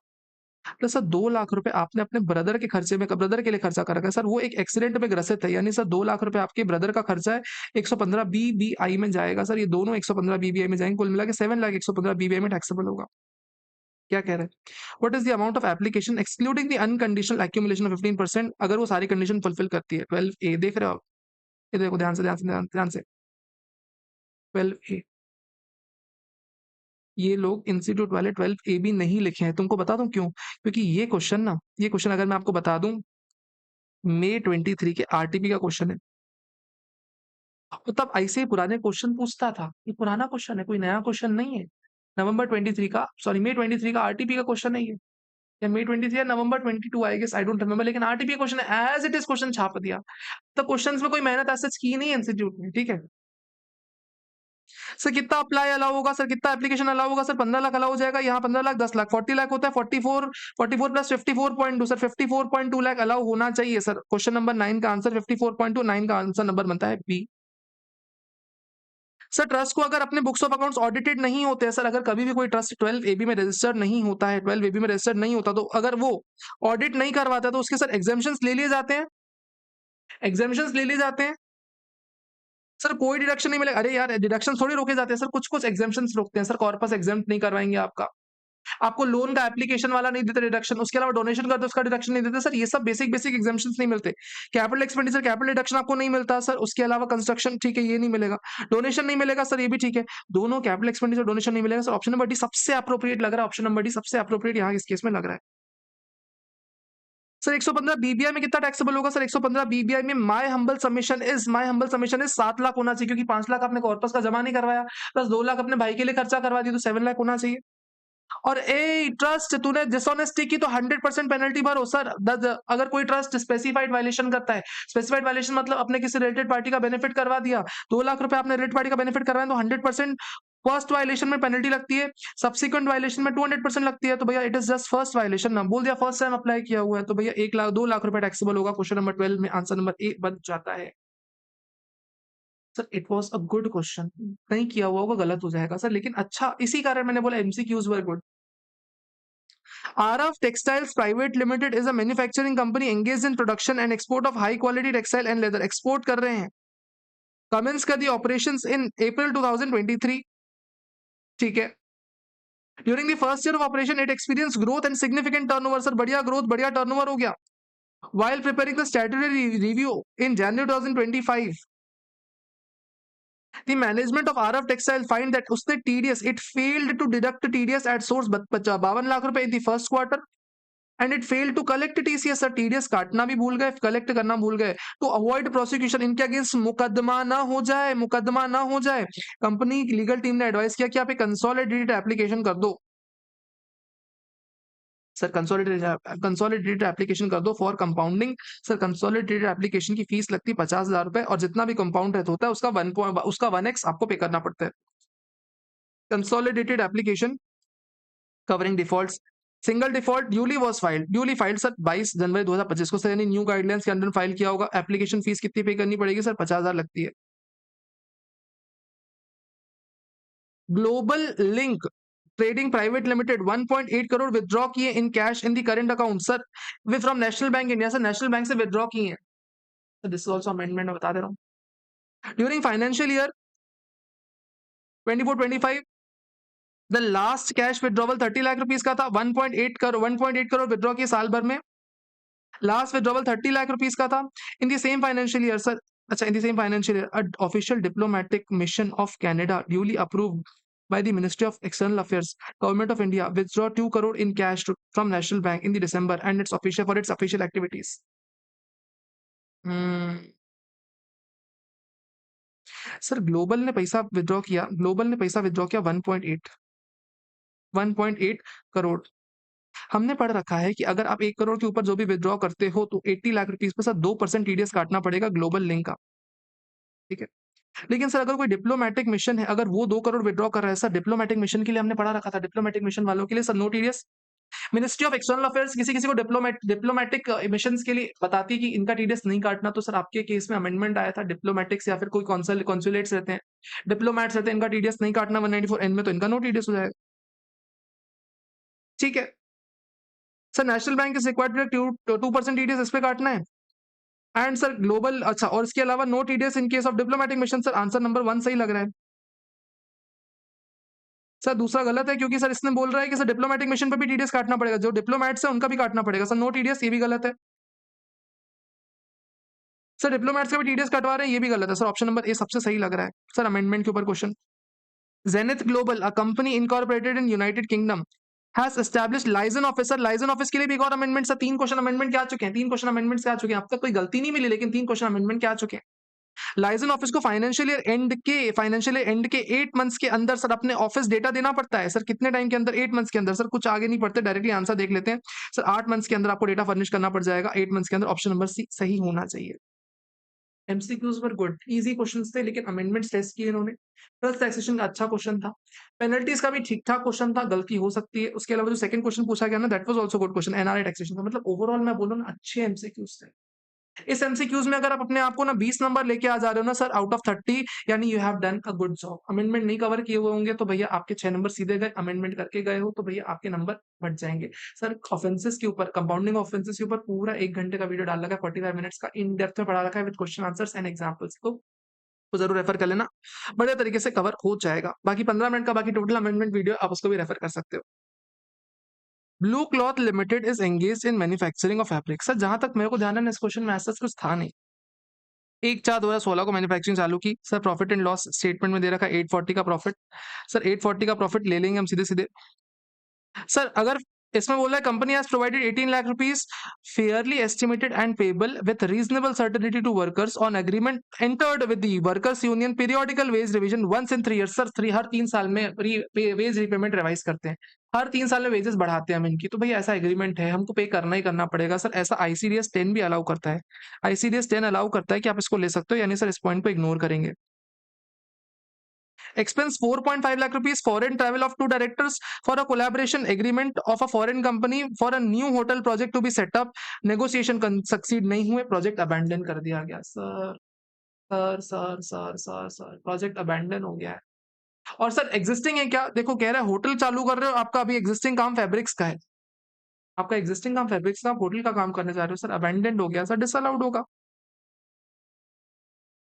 तो सर 2 लाख रुपए आपने अपने ब्रदर के खर्चे में, ब्रदर के लिए खर्चा कर रखा है। सर वो एक एक्सीडेंट में ग्रसित है, यानी सर 2 लाख रुपए आपके ब्रदर का खर्चा है, 115 बीबीआई में जाएगा। सर ये दोनों 115 बीबीआई में जाएंगे, कुल मिला के 7 लाख 115 बीबीआई में टैक्सेबल होगा। क्या कह रहे हैं? What is the amount of application excluding the unconditional accumulation of 15%, अगर वो सारी कंडीशन फुलफिल करती है। 12 ए देख रहे हो आप, ये देखो ध्यान से ध्यान से ध्यान से 12 ए, ये लोग इंस्टीट्यूट वाले 12 ए भी नहीं लिखे हैं। तुमको बता दूं क्यों? क्योंकि ये क्वेश्चन ना, ये क्वेश्चन अगर मैं आपको बता दूं मई 23 के आरटीपी का क्वेश्चन है, तो तब ऐसे ही पुराने क्वेश्चन पूछता था। ये पुराना क्वेश्चन है, कोई नया क्वेश्चन नहीं है। नवंबर 23 का, सॉरी मई 23 का आरटीपी का क्वेश्चन है ये, या मई 23 या नवंबर 22 I guess, I don't remember, लेकिन आरटीपी क्वेश्चन है, एज इट इज क्वेश्चन छाप दिया। तो क्वेश्चंस में कोई मेहनत ऐसे की नहीं है इंस्टीट्यूट में, ठीक है। सर कितना अप्लाई अलाउ होगा? सर कितना एप्लीकेशन अलाउ होगा? सर 15 लाख अलाउ हो जाएगा, यहाँ 15 लाख 10 लाख 40 लाख होता है, 44 प्लस 54.2 सर 54.2 लाख अलाउ होना चाहिए सर। क्वेश्चन नंबर 9 का आंसर 54.2, 9 का आंसर नंबर बनता है बी। सर ट्रस्ट को अगर अपने बुक्स ऑफ अकाउंट्स ऑडिटेड नहीं होते हैं, सर अगर कभी भी कोई ट्रस्ट 12 एबी में रजिस्टर्ड नहीं होता है, 12 एबी में रजिस्टर्ड नहीं होता, तो अगर वो ऑडिट नहीं करवाता तो उसके सर एग्जामिशंस ले लिए जाते हैं, एग्जामिशंस ले लिए जाते हैं। सर कोई डिडक्शन नहीं मिलेगा। अरे यार डिडक्शन थोड़ी रोके जाते हैं सर, कुछ कुछ एग्जामिशंस रोकते हैं सर, कॉर्पस एग्जाम नहीं करवाएंगे आपका, आपको लोन का एप्लीकेशन वाला नहीं देते डिडक्शन, उसके अलावा डोनेशन करते उसका डिडक्शन नहीं देते सर। ये सब बेसिक बेसिक एग्जामिशंस नहीं मिलते। कैपिटल एक्सपेंडिचर कैपिटल डिडक्शन आपको नहीं मिलता सर, उसके अलावा कंस्ट्रक्शन ठीक है ये नहीं मिलेगा, डोनेशन नहीं मिलेगा सर, ये भी ठीक है। दोनों कैपिटल एक्सपेंडिचर डोनेशन नहीं मिलेगा सर। ऑप्शन नंबर डी सबसे अप्रोप्रिएट लग रहा है, ऑप्शन नंबर डी सबसे अप्रोप्रिएट यहाँ इस केस में लग रहा है। सर 115 बीबीआई में कितना टैक्सेबल होगा? सर 115 बीबीआई में my humble submission is 7 lakh होना चाहिए, क्योंकि 5 लाख आपने कॉर्पस का जमा नहीं करवाया, प्लस 2 लाख अपने भाई के लिए खर्चा करवा दिया, तो 7 लाख होना चाहिए। और ए ट्रस्ट तूने डिसऑनेस्टी की तो 100% पेनल्टी भरो सर। अगर कोई ट्रस्ट स्पेसिफाइड वायलेशन करता है, स्पेसिफाइड वायलेशन मतलब अपने किसी रिलेटेड पार्टी का बेनिफिट करवा दिया, 2 लाख रुपए आपने रिलेटेड पार्टी का बेनिफिट करवाया, तो 100% फर्स्ट वायलेशन में पेनल्टी लगती है, सब्सिक्वेंट वायलेशन में 200% लगती है। तो भैया it is just first violation ना, बोल दिया फर्स्ट टाइम अप्लाई किया हुआ है, तो भैया 1 लाख 2 लाख रुपए टैक्सेबल होगा। क्वेश्चन नंबर 12 में आंसर नंबर ए बन जाता है। Sir it was a good question, नहीं किया हुआ होगा गलत हो जाएगा सर, लेकिन अच्छा, इसी कारण मैंने बोला MCQs were good. RF Textiles Private Limited is a manufacturing company engaged in production and export of high quality textile and leather. Export कर रहे हैं। कमेंस कर दी ऑपरेशंस इन अप्रैल 2023। ठीक है। During the first year of operation it experience growth and significant turnover. Sir बढ़िया growth, बढ़िया turnover हो गया। While preparing the statutory review in January 2025, the management of RF Textile find that उसने TDS, it failed to deduct TDS at source 52 lakh रुपए in the first quarter and it fail to collect TCS. Sir TDS काटना भी भूल गए, collect करना भूल गए, to avoid prosecution, इनके अगेंस्ट मुकदमा ना हो जाए, मुकदमा ना हो जाए। कंपनी की लीगल टीम ने एडवाइस किया कि आप एक कंसोलिडेटेड एप्लीकेशन कर दो। सर कंसोलिडेटेड एप्लीकेशन कर दो for compounding. Sir consolidated application की फीस लगती है 50,000 रुपए, और जितना भी कंपाउंड रेट होता है उसका 1x आपको पे करना पड़ता है। Consolidated application covering defaults, single default duly filed sir 22 जनवरी 2025 को, सर यानी न्यू गाइडलाइंस के अंडर फाइल किया होगा। एप्लीकेशन फीस कितनी पे करनी पड़ेगी? सर 50,000 लगती है। Global link trading private limited 1.8 crore withdraw किए in cash in the current account sir, with from national bank India. Sir national bank से विदड्रॉ किए हैं। Sir this is also amendment, मैं बता दे रहा हूं। During financial year 24-25 the last cash withdrawal 30 lakh rupees का था। 1.8 करोड़ विदड्रॉ किए साल भर में। लास्ट विड्रॉवल 30 लाख रुपीस का था। In the same financial year sir, अच्छा in the same financial year official diplomatic mission of Canada duly approved by the Ministry of External Affairs, Government of India withdraw 2 crore in cash from National Bank in the December and its official activities. Sir global ने पैसा withdraw किया, 1.8 करोड़। हमने पढ़ रखा है कि अगर आप 1 करोड़ के ऊपर जो भी विड्रॉ करते हो तो 80 लाख रुपीस पे सर 2% टीडीएस काटना पड़ेगा ग्लोबल लिंक का। ठीक है। लेकिन सर अगर कोई डिप्लोमेटिक मिशन है, अगर वो 2 करोड़ विड्रॉ कर रहा है, सर डिप्लोमेटिक मिशन के लिए हमने पढ़ा रखा था, डिप्लोमेटिक मिशन वालों के लिए sir no TDS. Ministry of external affairs किसी किसी को डिप्लोमेटिक मिशन के लिए बताती है कि इनका टीडीएस नहीं काटना, तो सर आपके केस में अमेंडमेंट आया था, डिप्लोमेटिक्स या फिर कोई कॉन्सुलेट्स रहते हैं, डिप्लोमेट्स रहते हैं, इनका टीडीएस नहीं काटना 194N में, तो इनका नो टीडीएस हो जाएगा। ठीक है। Sir national bank is required 2% TDS इस पे काटना है। एंड सर ग्लोबल, अच्छा और इसके अलावा no TDS in case of diplomatic mission. Sir answer number 1 सही लग रहा है। सर दूसरा गलत है, क्योंकि सर इसने बोल रहा है कि सर डिप्लोमेटिक मिशन पे भी टीडीएस काटना पड़ेगा, जो डिप्लोमेट्स है उनका भी काटना पड़ेगा। सर नो टीडीएस, ये भी गलत है। सर डिप्लोमेट्स का भी टीडीएस कटवा रहे हैं, ये भी गलत है। सर ऑप्शन नंबर ए सबसे सही लग रहा है। सर अमेंडमेंट के ऊपर question, zenith global a company incorporated in United kingdom has established liaison office. Sir liaison office के लिए भी एक और अमेंडमेंट। सर 3 क्वेश्चन अमेंडमेंट क्या आ चुके हैं, 3 क्वेश्चन अमेंडमेंट्स क्या आ चुके हैं। अब तक कोई गलती नहीं मिली, लेकिन 3 क्वेश्चन अमेंडमेंट क्या आ चुके हैं। लाइजन ऑफिस को फाइनेंशियल ईयर एंड के 8 मंथ्स के अंदर सर अपने ऑफिस डेटा देना पड़ता है। सर कितने टाइम के अंदर? 8 मंथ्स के अंदर। सर कुछ आगे नहीं पढ़ते, डायरेक्टली आंसर देख लेते हैं। सर 8 मंथ्स के अंदर आपको डेटा फर्निश करना पड़ जाएगा, 8 मंथ्स के अंदर। ऑप्शन नंबर सी सही होना चाहिए। एमसीक्यूज पर गुड, इजी क्वेश्चंस थे, लेकिन अमेंडमेंट्स टेस्ट किए इन्होंने। प्लस टैक्सेशन का अच्छा क्वेश्चन था, पेनल्टीज का भी ठीक ठाक क्वेश्चन था, गलती हो सकती है। उसके अलावा जो सेकंड क्वेश्चन पूछा गया ना, that was also good question, NRA taxation का। मतलब ओवरऑल मैं बोलूं ना, अच्छे एमसीक्यूज थे। इस एमसीक्यूज में अगर आप अपने आप को ना 20 नंबर लेके आ जा रहे हो ना सर आउट ऑफ 30, यानी you have done a good job. Amendment नहीं कवर किए हुए होंगे तो भैया आपके 6 नंबर सीधे गए, अमेंडमेंट करके गए हो तो भैया आपके नंबर बढ़ जाएंगे। सर ऑफेंसेस के ऊपर, कंपाउंडिंग ऑफेंसेस के ऊपर पूरा 1 घंटे का वीडियो डाल रखा है, 45 मिनट्स का, इन डेप्थ में पढ़ा रखा है with question answers and examples, तो जरूर रेफर कर लेना, बढ़िया तरीके से कवर हो जाएगा। बाकी 15 मिनट का बाकी टोटल अमेंडमेंट वीडियो आप उसको भी रेफर कर सकते हो। Blue cloth limited is engaged in manufacturing of fabric. Sir जहां तक मेरे को ध्यान है, इस क्वेश्चन में ऐसा कुछ था नहीं। 1/4/2016 को मैन्युफैक्चरिंग चालू की। Sir profit and loss statement में दे रखा है 840 का प्रॉफिट। सर 840 का प्रॉफिट ले लेंगे हम सीधे सीधे। सर अगर इसमें बोला है company has provided 18 lakh rupees fairly estimated and payable with reasonable certainty to workers on agreement entered with the workers union periodical wage revision once in 3 years. Sir हर 3 साल में वेज रिपेमेंट रिवाइज करते हैं, हर 3 साल में वेजेस बढ़ाते हैं हम इनकी। तो भैया ऐसा एग्रीमेंट है, हमको पे करना ही करना पड़ेगा सर। ऐसा आईसीडीएस 10 भी अलाउ करता है, आईसीडीएस 10 अलाउ करता है कि आप इसको ले सकते हो, यानी सर इस पॉइंट को इग्नोर करेंगे। Expense 4.5 lakh rupees foreign travel of 2 directors for a collaboration agreement of a foreign company for a new hotel project to be set up. Negotiation succeed नहीं हुए, project abandon कर दिया गया। Sir project abandon हो गया है। और sir existing है क्या? देखो कह रहा है होटल चालू कर रहे हो, आपका अभी एग्जिस्टिंग काम फैब्रिक्स का है, आपका एग्जिस्टिंग काम फैब्रिक्स का, आप होटल का काम करने जा रहे हो सर, अबैंडन हो गया सर, डिसअलाउड होगा।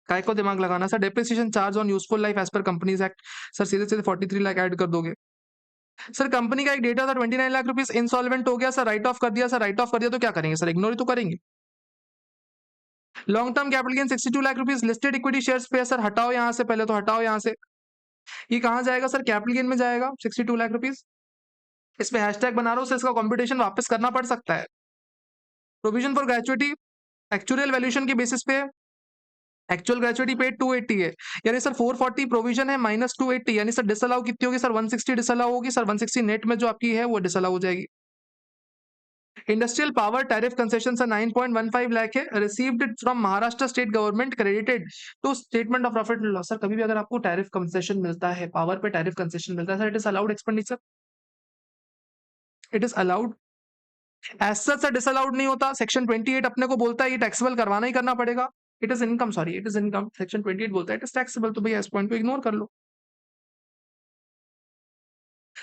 काय को दिमाग लगाना sir. Depreciation charge on useful life as per Companies Act, sir सीधे सीधे 43 लाख ऐड कर दोगे। सर कंपनी का एक डेटा था 29 लाख रुपीस, इंसॉल्वेंट हो गया सर, राइट ऑफ कर दिया सर, राइट ऑफ कर दिया तो क्या करेंगे सर? इग्नोर ही तो करेंगे। Long term capital gain 62 lakh rupees, listed equity shares पे सर, हटाओ यहां से, पहले तो हटाओ यहां से। ये कहां जाएगा सर? कैपिटल गेन में जाएगा 62 लाख रुपीस। इस पे हैशटैग बना रहा हूं, इसका कंप्यूटेशन वापस करना पड़ सकता है। Provision for gratuity actual valuation के बेसिस पे, एक्चुअल ग्रेचुइटी पेड 280 है, यानी सर 440 प्रोविजन है माइनस 280, यानी सर डिसअलाउ कितनी होगी सर? 160 डिसअलाउ होगी सर, 160 नेट में जो आपकी है वो डिसअलाउ हो जाएगी। Industrial power tariff concession sir 9.15 lakh है, received from Maharashtra state government, credited to statement of profit and loss. Sir कभी भी अगर आपको टैरिफ कंसेशन मिलता है, पावर पे टैरिफ कंसेशन मिलता है sir, it is allowed expenditure, it is allowed. As such sir disallowed नहीं होता, सेक्शन 28 अपने को बोलता है ये टैक्सेबल करवाना ही करना पड़ेगा। It is income, sorry it is income, section 28 बोलता है इट इज टैक्सेबल, तो भैया इस पॉइंट को इग्नोर कर लो।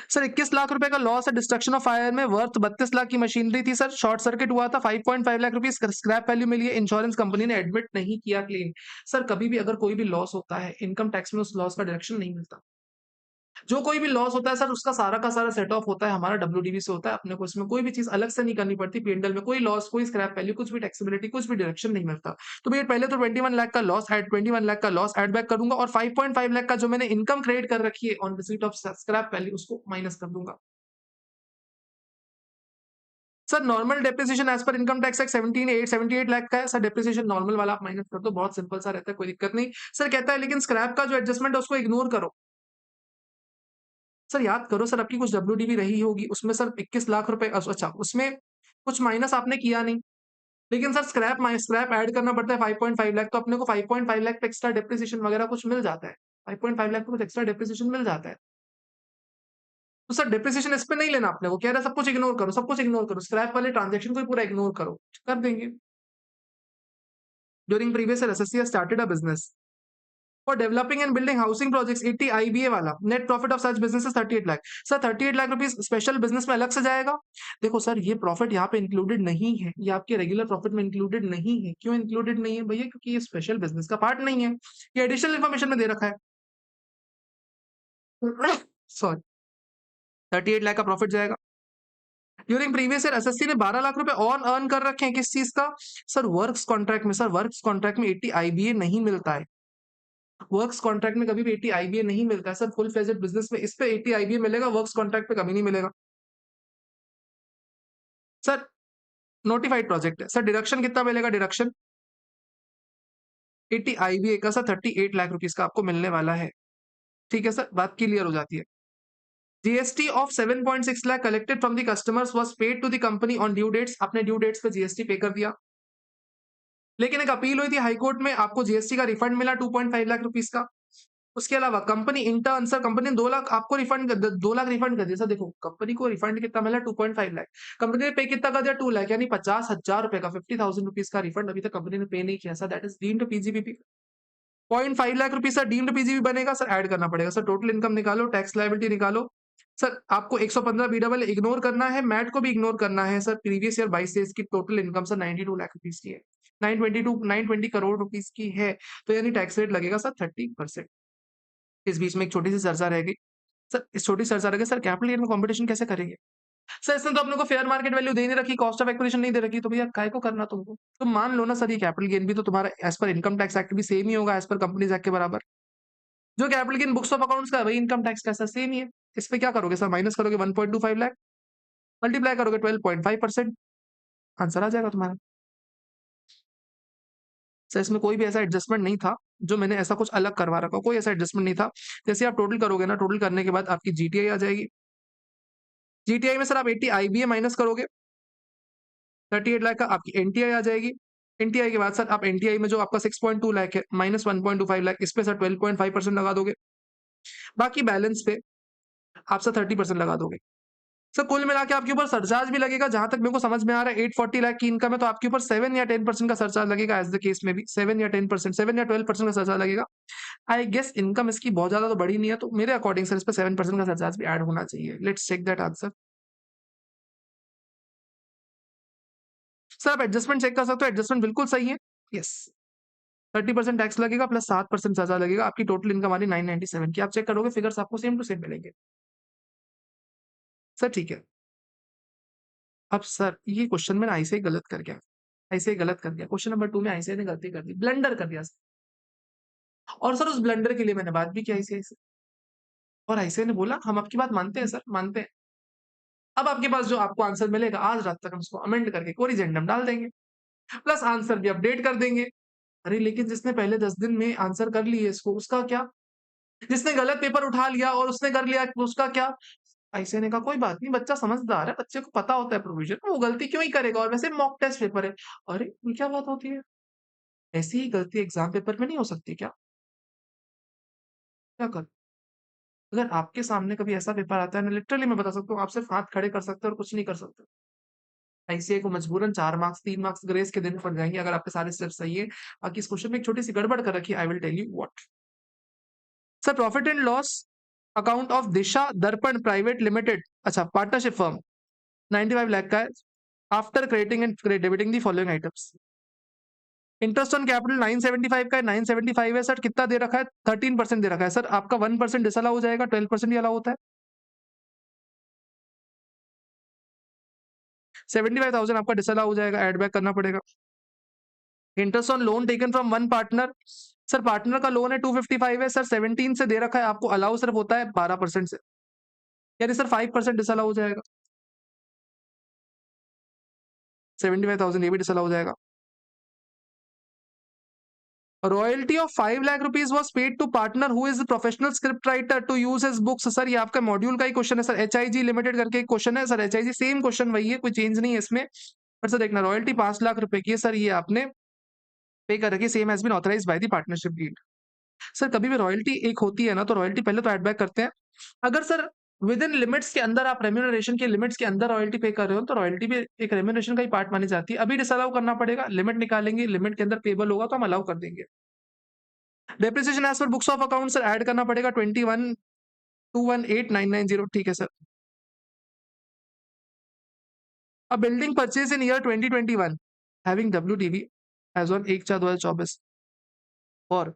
सर 21 लाख रुपए का लॉस है डिस्ट्रक्शन ऑफ फायर में, वर्थ 32 लाख की मशीनरी थी सर, शॉर्ट सर्किट हुआ था, 5.5 लाख रुपीस स्क्रैप वैल्यू मिली है, इंश्योरेंस कंपनी ने एडमिट नहीं किया क्लेम। सर कभी भी अगर कोई भी लॉस होता है, इनकम टैक्स में उस लॉस का डिडक्शन नहीं मिलता। जो कोई भी लॉस होता है सर, उसका सारा का सारा सेट ऑफ होता है हमारा डब्ल्यूडीबी से होता है, अपने को इसमें कोई भी चीज अलग से नहीं करनी पड़ती। पीएनएल में कोई लॉस, कोई स्क्रैप वैल्यू, कुछ भी टैक्सेबिलिटी, कुछ भी डिडक्शन नहीं मिलता। तो भैया पहले तो 21 लाख का लॉस एड 21 लाख का लॉस एड बैक करूंगा, और 5.5 लाख का जो मैंने इनकम क्रेडिट कर रखी है on receipt of scrap value, उसको माइनस कर दूंगा। Sir normal depreciation as per income tax act 78 lakh का है सर, डेप्रिसिएशन नॉर्मल वाला आप माइनस कर दो, बहुत सिंपल सा रहता है, कोई दिक्कत नहीं। सर कहता है लेकिन स्क्रैप का जो एडजस्टमेंट है उसको इग्नोर करो। सर याद करो सर, आपकी कुछ डब्ल्यूडीबी रही होगी, उसमें सर 21 लाख रुपए, अच्छा उसमें कुछ माइनस आपने किया नहीं, लेकिन सर स्क्रैप ऐड करना पड़ता है 5.5 लाख, तो अपने को 5.5 लाख पे एक्स्ट्रा डेप्रिसिएशन वगैरह कुछ मिल जाता है, 5.5 लाख पे कुछ एक्स्ट्रा डेप्रिसिएशन मिल जाता है। तो सर डेप्रिसिएशन इस पे नहीं लेना अपने को, कह रहा है सब कुछ इग्नोर करो, सब कुछ इग्नोर करो, स्क्रैप वाले ट्रांजेक्शन को ही पूरा इग्नोर करो, कर देंगे। During previous year SSC started a business for developing and building housing projects 80 IBA वाला, net profit of such business 38 lakh. Sir 38 lakh rupees special business में अलग से जाएगा। देखो सर ये प्रॉफिट यहाँ पे इंक्लूडेड नहीं है, ये आपके रेगुलर प्रॉफिट में इंक्लूडेड नहीं है। क्यों इंक्लूडेड नहीं है भैया? क्योंकि ये स्पेशल बिजनेस का पार्ट नहीं है, ये एडिशनल इन्फॉर्मेशन में दे रखा है। सॉरी 38 लाख का प्रॉफिट जाएगा। ड्यूरिंग प्रीवियस ईयर एसएससी ने 12 लाख रुपए और अर्न कर रखे हैं, किस चीज का? सर वर्क्स कॉन्ट्रैक्ट में। सर वर्क्स कॉन्ट्रैक्ट में 80 आईबीए नहीं मिलता है, वर्क्स कॉन्ट्रैक्ट में कभी भी 80 आईबीए नहीं मिलता है सर। फुल फ्लेजेड बिजनेस में इस पे 80 आईबीए मिलेगा, वर्क्स कॉन्ट्रैक्ट पे कभी नहीं मिलेगा। सर नोटिफाइड प्रोजेक्ट है सर, डिडक्शन कितना मिलेगा? डिडक्शन 80 आईबीए का सर 38 लाख रुपीस का आपको मिलने वाला है। ठीक है सर, बात क्लियर हो जाती है। GST of 7.6 lakh collected from the customers was paid to the company on due dates, आपने ड्यू डेट्स पे जीएसटी पे कर दिया, लेकिन एक अपील हुई थी हाईकोर्ट में, आपको जीएसटी का रिफंड मिला 2.5 लाख रुपीस का। उसके अलावा कंपनी इंटर्न, सर कंपनी ने 2 लाख आपको रिफंड कर, 2 लाख रिफंड कर दिया सर। देखो कंपनी को रिफंड कितना मिला? 2.5 लाख। कंपनी ने पे कितना कर दिया? 2 लाख, यानी 50,000 रुपए का 50,000 रुपीज का रिफंड अभी तक कंपनी ने पे नहीं किया sir, that is deemed PGBP. 0.5 lakh rupees sir deemed PGB बनेगा सर, ऐड करना पड़ेगा सर। टोटल इनकम निकालो, टैक्स लायबिलिटी निकालो सर, आपको 115 बीडबल इग्नोर करना है, मैट को भी इग्नोर करना है सर। प्रीवियस ईयर 22 से इसकी total income sir 92 lakh rupees की है, 920 करोड़ रुपीज की है, तो यानी टैक्स रेट लगेगा सर 30%। इस बीच में एक छोटी सी चर्चा रह गई सर, इस छोटी सी चर्चा रह गई सर, कैपिटल गेन में कंपटीशन कैसे करेंगे? सर इसने तो अपने को फेयर मार्केट वैल्यू दे नहीं रखी, कॉस्ट ऑफ एक्विजिशन नहीं दे रखी, तो भैया काय को करना तुमको? तुम मान लो ना सर, ये कैपिटल गेन भी तो तुम्हारा as per income tax act भी सेम ही होगा, एज पर कंपनीज एक्ट के बराबर। जो capital gain books of accounts का है वही इनकम टैक्स का सर सेम ही है। इस पे क्या करोगे सर? माइनस करोगे 1.25 लाख, मल्टीप्लाई करोगे 12.5%, आंसर आ जाएगा तुम्हारा। सर इसमें कोई भी ऐसा एडजस्टमेंट नहीं था जो मैंने ऐसा कुछ अलग करवा रखा, कोई ऐसा एडजस्टमेंट नहीं था। जैसे आप टोटल करोगे ना, टोटल करने के बाद आपकी जीटीआई आ जाएगी। जीटीआई में सर आप 80 आईबीए माइनस करोगे, 38 लाख का आपकी एनटीआई आ जाएगी। एनटीआई के बाद सर आप एनटीआई में जो आपका 6.2 लाख है माइनस 1.25 लाख, इस पे सर 12.5% लगा दोगे। बाकी बैलेंस पे आप सर 30% लगा दोगे। सर कुल मिला के आपके ऊपर सरचार्ज भी लगेगा, जहां तक मेरे को समझ में आ रहा है 840 लाख की इनकम है तो आपके ऊपर 7 या 10% का सरचार्ज लगेगा। एज द केस में भी 7 या 10%, 7 या 12% का सरचार्ज लगेगा। आई गेस इनकम इसकी बहुत ज्यादा तो बड़ी नहीं है, तो मेरे अकॉर्डिंग सर इस पे 7% का सरचार्ज भी ऐड होना चाहिए। Let's check that answer. Sir आप एडजस्टमेंट चेक कर सकते हो, एडजस्टमेंट बिल्कुल सही है। यस, 30% टैक्स लगेगा प्लस 7% सरचार्ज लगेगा। आपकी टोटल इनकम आ रही 997 की। आप चेक करोगे फिगर्स आपको सेम टू सेम मिलेंगे। सर ठीक है। अब सर ये क्वेश्चन में ऐसे ही गलत कर गया, ऐसे ही गलत कर गया। क्वेश्चन नंबर 2 में ऐसे ने गलती कर दी, ब्लंडर कर दिया सर। और सर उस ब्लंडर के लिए मैंने बात भी की ऐसे से, और ऐसे ने बोला हम आपकी बात मानते हैं सर, मानते हैं। अब आपके पास जो आपको आंसर मिलेगा आज रात तक हम उसको अमेंड करके कोरिजेंडम डाल देंगे, प्लस आंसर भी अपडेट कर देंगे। अरे लेकिन जिसने पहले 10 दिन में आंसर कर लिए इसको, उसका क्या? जिसने गलत पेपर उठा लिया और उसने कर लिया, उसका क्या? ऐसे ने कहा कोई बात नहीं, बच्चा समझदार है, बच्चे को पता होता है प्रोविजन, वो गलती क्यों ही करेगा, और वैसे मॉक टेस्ट पेपर है। अरे ये क्या बात होती है? ऐसी ही गलती एग्जाम पेपर में नहीं हो सकती क्या? क्या कर, अगर आपके सामने कभी ऐसा पेपर आता है ना, लिटरली मैं बता सकता हूँ, आप सिर्फ हाथ खड़े कर सकते हो और कुछ नहीं कर सकते। आईसीए को मजबूरन 4 मार्क्स 3 मार्क्स ग्रेस के देने पड़ जाएंगे अगर आपके सारे स्टेप्स सही है। बाकी इस क्वेश्चन में एक छोटी सी गड़बड़ कर रखी है, I will tell you what. Sir profit and loss account of Disha Darpan private limited, अच्छा पार्टनरशिप फर्म, 95 लाख का है। After crediting and debiting the following items. Interest on capital 975 का है, 975 है सर, कितना दे रखा है? 13% दे रखा है सर। आपका 1% डिसअलाउ हो जाएगा, 12% ही अलाउ होता है। 75,000 आपका डिसअलाउ हो जाएगा, एड बैक करना पड़ेगा। Interest on loan taken from one partner, sir partner का लोन है 255 है सर, 17 से दे रखा है, आपको अलाउ सिर्फ होता है 12% से, यानी सर 5% डिसअलाउ हो जाएगा। 75,000 ये भी डिसअलाउ हो जाएगा। Royalty of 5 lakh rupees was paid to partner who is professional script writer to use his books. Sir ये आपका मॉड्यूल का ही क्वेश्चन है सर, एचआईजी लिमिटेड करके एक क्वेश्चन है सर, एचआईजी सेम क्वेश्चन वही है, कोई चेंज नहीं है इसमें। पर सर देखना, रॉयल्टी 5 लाख रुपए की है सर, ये आपने पे कर रखी, same has been authorised by the partnership deed. Sir कभी भी रॉयल्टी एक होती है ना, तो रॉयल्टी पहले तो एड बैक करते हैं। अगर सर विद इन लिमिट्स के अंदर, आप रेम्यूनरेशन के लिमिट्स के अंदर रॉयल्टी पे कर रहे हो, तो रॉयल्टी भी एक रेम्यूनरेशन का ही पार्ट मानी जाती है। अभी डिसअलाउ करना पड़ेगा, लिमिट निकालेंगे, लिमिट के अंदर पेबल होगा तो हम अलाउ कर देंगे। Depreciation as per books of account sir add करना पड़ेगा 21,218,990, ठीक है sir. A building purchase in year 2021 having WTV as on 1/4/2024 for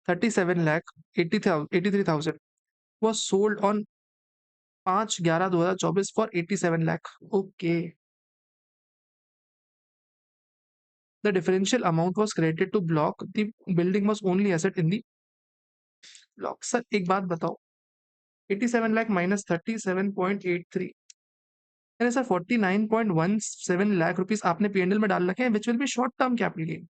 37,83,000 was sold on 5/11/2024 for 87 lakh. Okay. The differential amount was credited to block. The building was only asset in the block. Sir एक बात बताओ, 87 lakh minus 37.83, यानी sir 49.17 lakh rupees आपने PNL में डाल रखे हैं, which will be short term capital gain.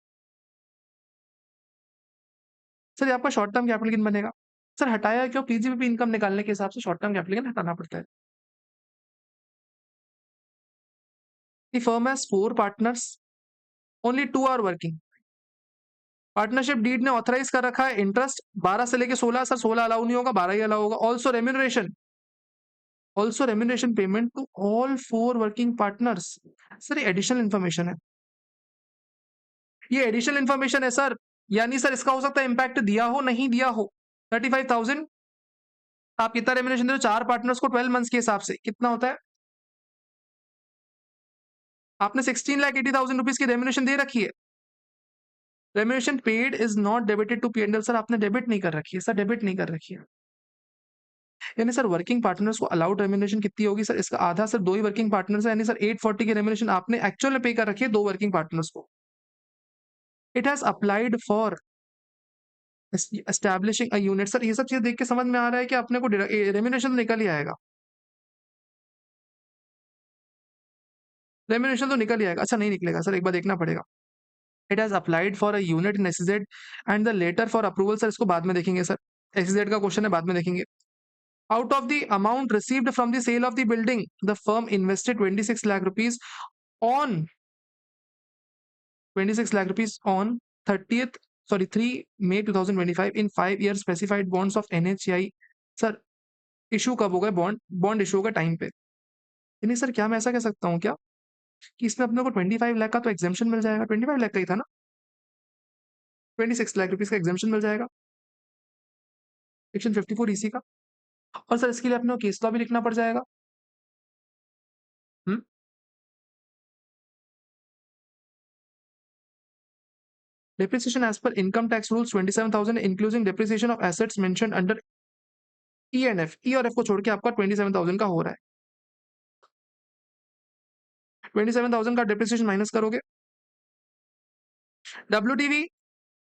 Sir ये आपका शॉर्ट टर्म कैपिटल गेन बनेगा। सर हटाया क्यों? पीजीबीपी इनकम निकालने के हिसाब से शॉर्ट टर्म कैपिटल गेन हटाना पड़ता है। The firm has 4 partners, only 2 are working. Partnership deed ने ऑथराइज कर रखा है इंटरेस्ट 12 से लेके 16, सर 16 अलाउ नहीं होगा, 12 ही अलाउ होगा। Also remuneration payment to all 4 working partners. Sir ये एडिशनल इन्फॉर्मेशन है, ये एडिशनल इन्फॉर्मेशन है सर, यानी सर इसका हो सकता है इम्पैक्ट दिया हो, नहीं दिया हो। 35,000 आप कितना रेम्यूनरेशन दे रहे हो 4 पार्टनर्स को 12 मंथ्स के हिसाब से, कितना होता है? आपने 16,80,000 रुपीज की रेम्यूनरेशन दे रखी है। Remuneration paid is not debited to PNL, sir आपने डेबिट नहीं कर रखी है, सर डेबिट नहीं कर रखी है। यानी सर वर्किंग पार्टनर्स को अलाउड रेम्यूनरेशन कितनी होगी सर? इसका आधा, सर 2 ही वर्किंग पार्टनर्स है, यानी सर 840 की रेम्यूनरेशन आपने एक्चुअल में पे कर रखी है 2 वर्किंग पार्टनर्स को। It has applied for establishing a unit. Sir ये सब चीज देख के समझ में आ रहा है कि अपने को रेम्यूनरेशन निकल ही आएगा। रेम्यूनरेशन तो निकल ही आएगा। अच्छा नहीं निकलेगा सर, एक बार देखना पड़ेगा। It has applied for a unit in SEZ and the letter for approval, sir इसको बाद में देखेंगे सर, एसईजेड का क्वेश्चन है, बाद में देखेंगे। Out of the amount received from the sale of the building the firm invested 26 lakh rupees on 26 lakh rupees on 30th, sorry 3 May 2025 in 5 year specified bonds of NHI। Sir issue कब होगा bond? Bond issue होगा time पे। नहीं sir, क्या मैं ऐसा कह सकता हूँ क्या कि इसमें अपने को 25 लाख का तो एग्जामेशन मिल जाएगा? 25 लाख का ही था ना? 26 लाख रुपीज का एग्जामेशन मिल जाएगा सेक्शन 54 ईसी का। और सर इसके लिए अपने को केस लॉ भी लिखना पड़ जाएगा। Depreciation as per income tax rules 27,000 including depreciation of assets mentioned under E and F. E और एफ को छोड़ के आपका 27,000 का हो रहा है। 27,000 का डेप्रिसिएशन माइनस करोगे। WDV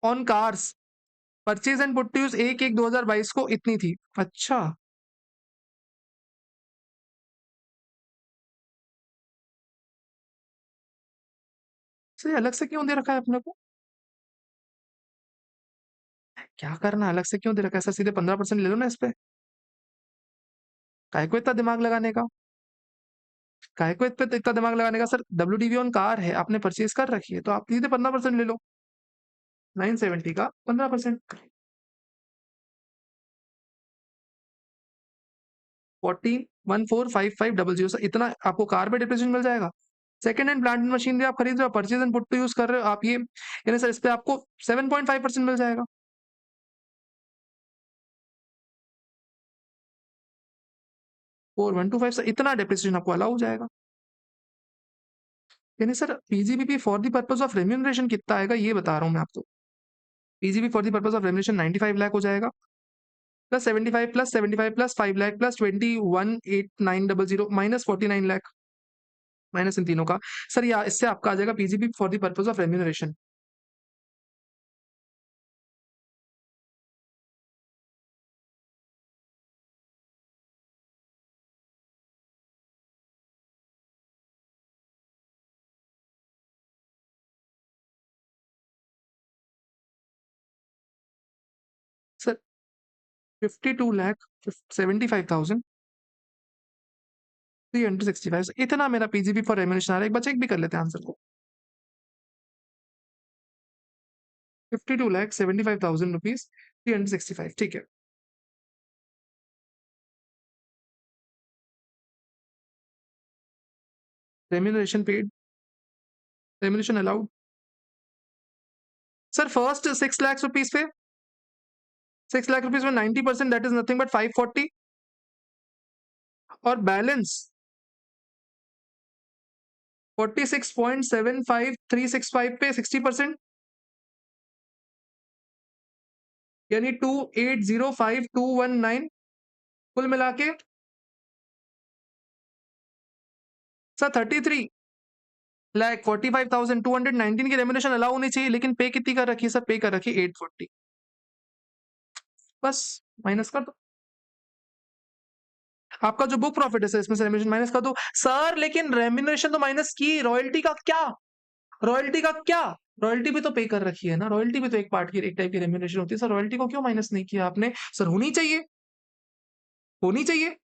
on cars purchase and put to use 1/1/2022 को इतनी थी। अच्छा, सर ये अलग से क्यों दे रखा है अपने को? क्या करना, अलग से क्यों दे रखा है सर? सीधे 15% ले लो ना इस पे। काय को इतना दिमाग लगाने का? काय को इतना दिमाग लगाने का सर? डब्ल्यूडीवी ऑन कार है, आपने परचेज कर रखी है, तो आप सीधे 15% ले लो। 970 का 15%, 14,145500 सर, इतना आपको कार पे डिप्रेशन मिल जाएगा। सेकंड हैंड प्लांट मशीनरी आप खरीद रहे हो, purchase and put to use कर रहे हो आप, ये यानी सर इस पे आपको 7.5% मिल जाएगा। 4125 सर, इतना डिप्रेशन आपको अलाउ हो जाएगा। यानी sir PGBP for the purpose of remuneration कितना आएगा ये बता रहा हूँ मैं आपको। PGB for the purpose of remuneration 95 lakh हो जाएगा, plus 75 plus 75 plus 5 lakh plus 21,8900 minus 49 lakh, minus इन तीनों का। सर या इससे आपका आ जाएगा PGB for the purpose of remuneration. Sir 52,75,365, इतना मेरा पीजीबी फॉर रेम्यूनरेशन आ रहा है। एक बार चेक भी कर लेते हैं आंसर को। 52,75,000 रुपीज 365, ठीक है। Remuneration paid, remuneration allowed. Sir first 6 lakh rupees पे, 6 लाख रुपीज में 90% दैट इज नथिंग बट 540, और बैलेंस 46.75365 पे 60%, यानी 2805219, कुल मिला के सर 33,45,219 की रेम्यूनरेशन अलाउ होनी चाहिए, लेकिन पे कितनी कर रखी है सर? पे कर रखी है 840, बस माइनस कर दो। आपका जो बुक प्रॉफिट है सर, इसमें से रेम्यूनरेशन माइनस कर दो सर। लेकिन रेम्यूनरेशन तो माइनस की, रॉयल्टी का क्या? रॉयल्टी का क्या? रॉयल्टी भी तो पे कर रखी है ना, रॉयल्टी भी तो एक पार्ट की, एक टाइप की रेम्यूनरेशन होती है सर। रॉयल्टी को क्यों माइनस नहीं किया आपने? सर होनी चाहिए, होनी चाहिए।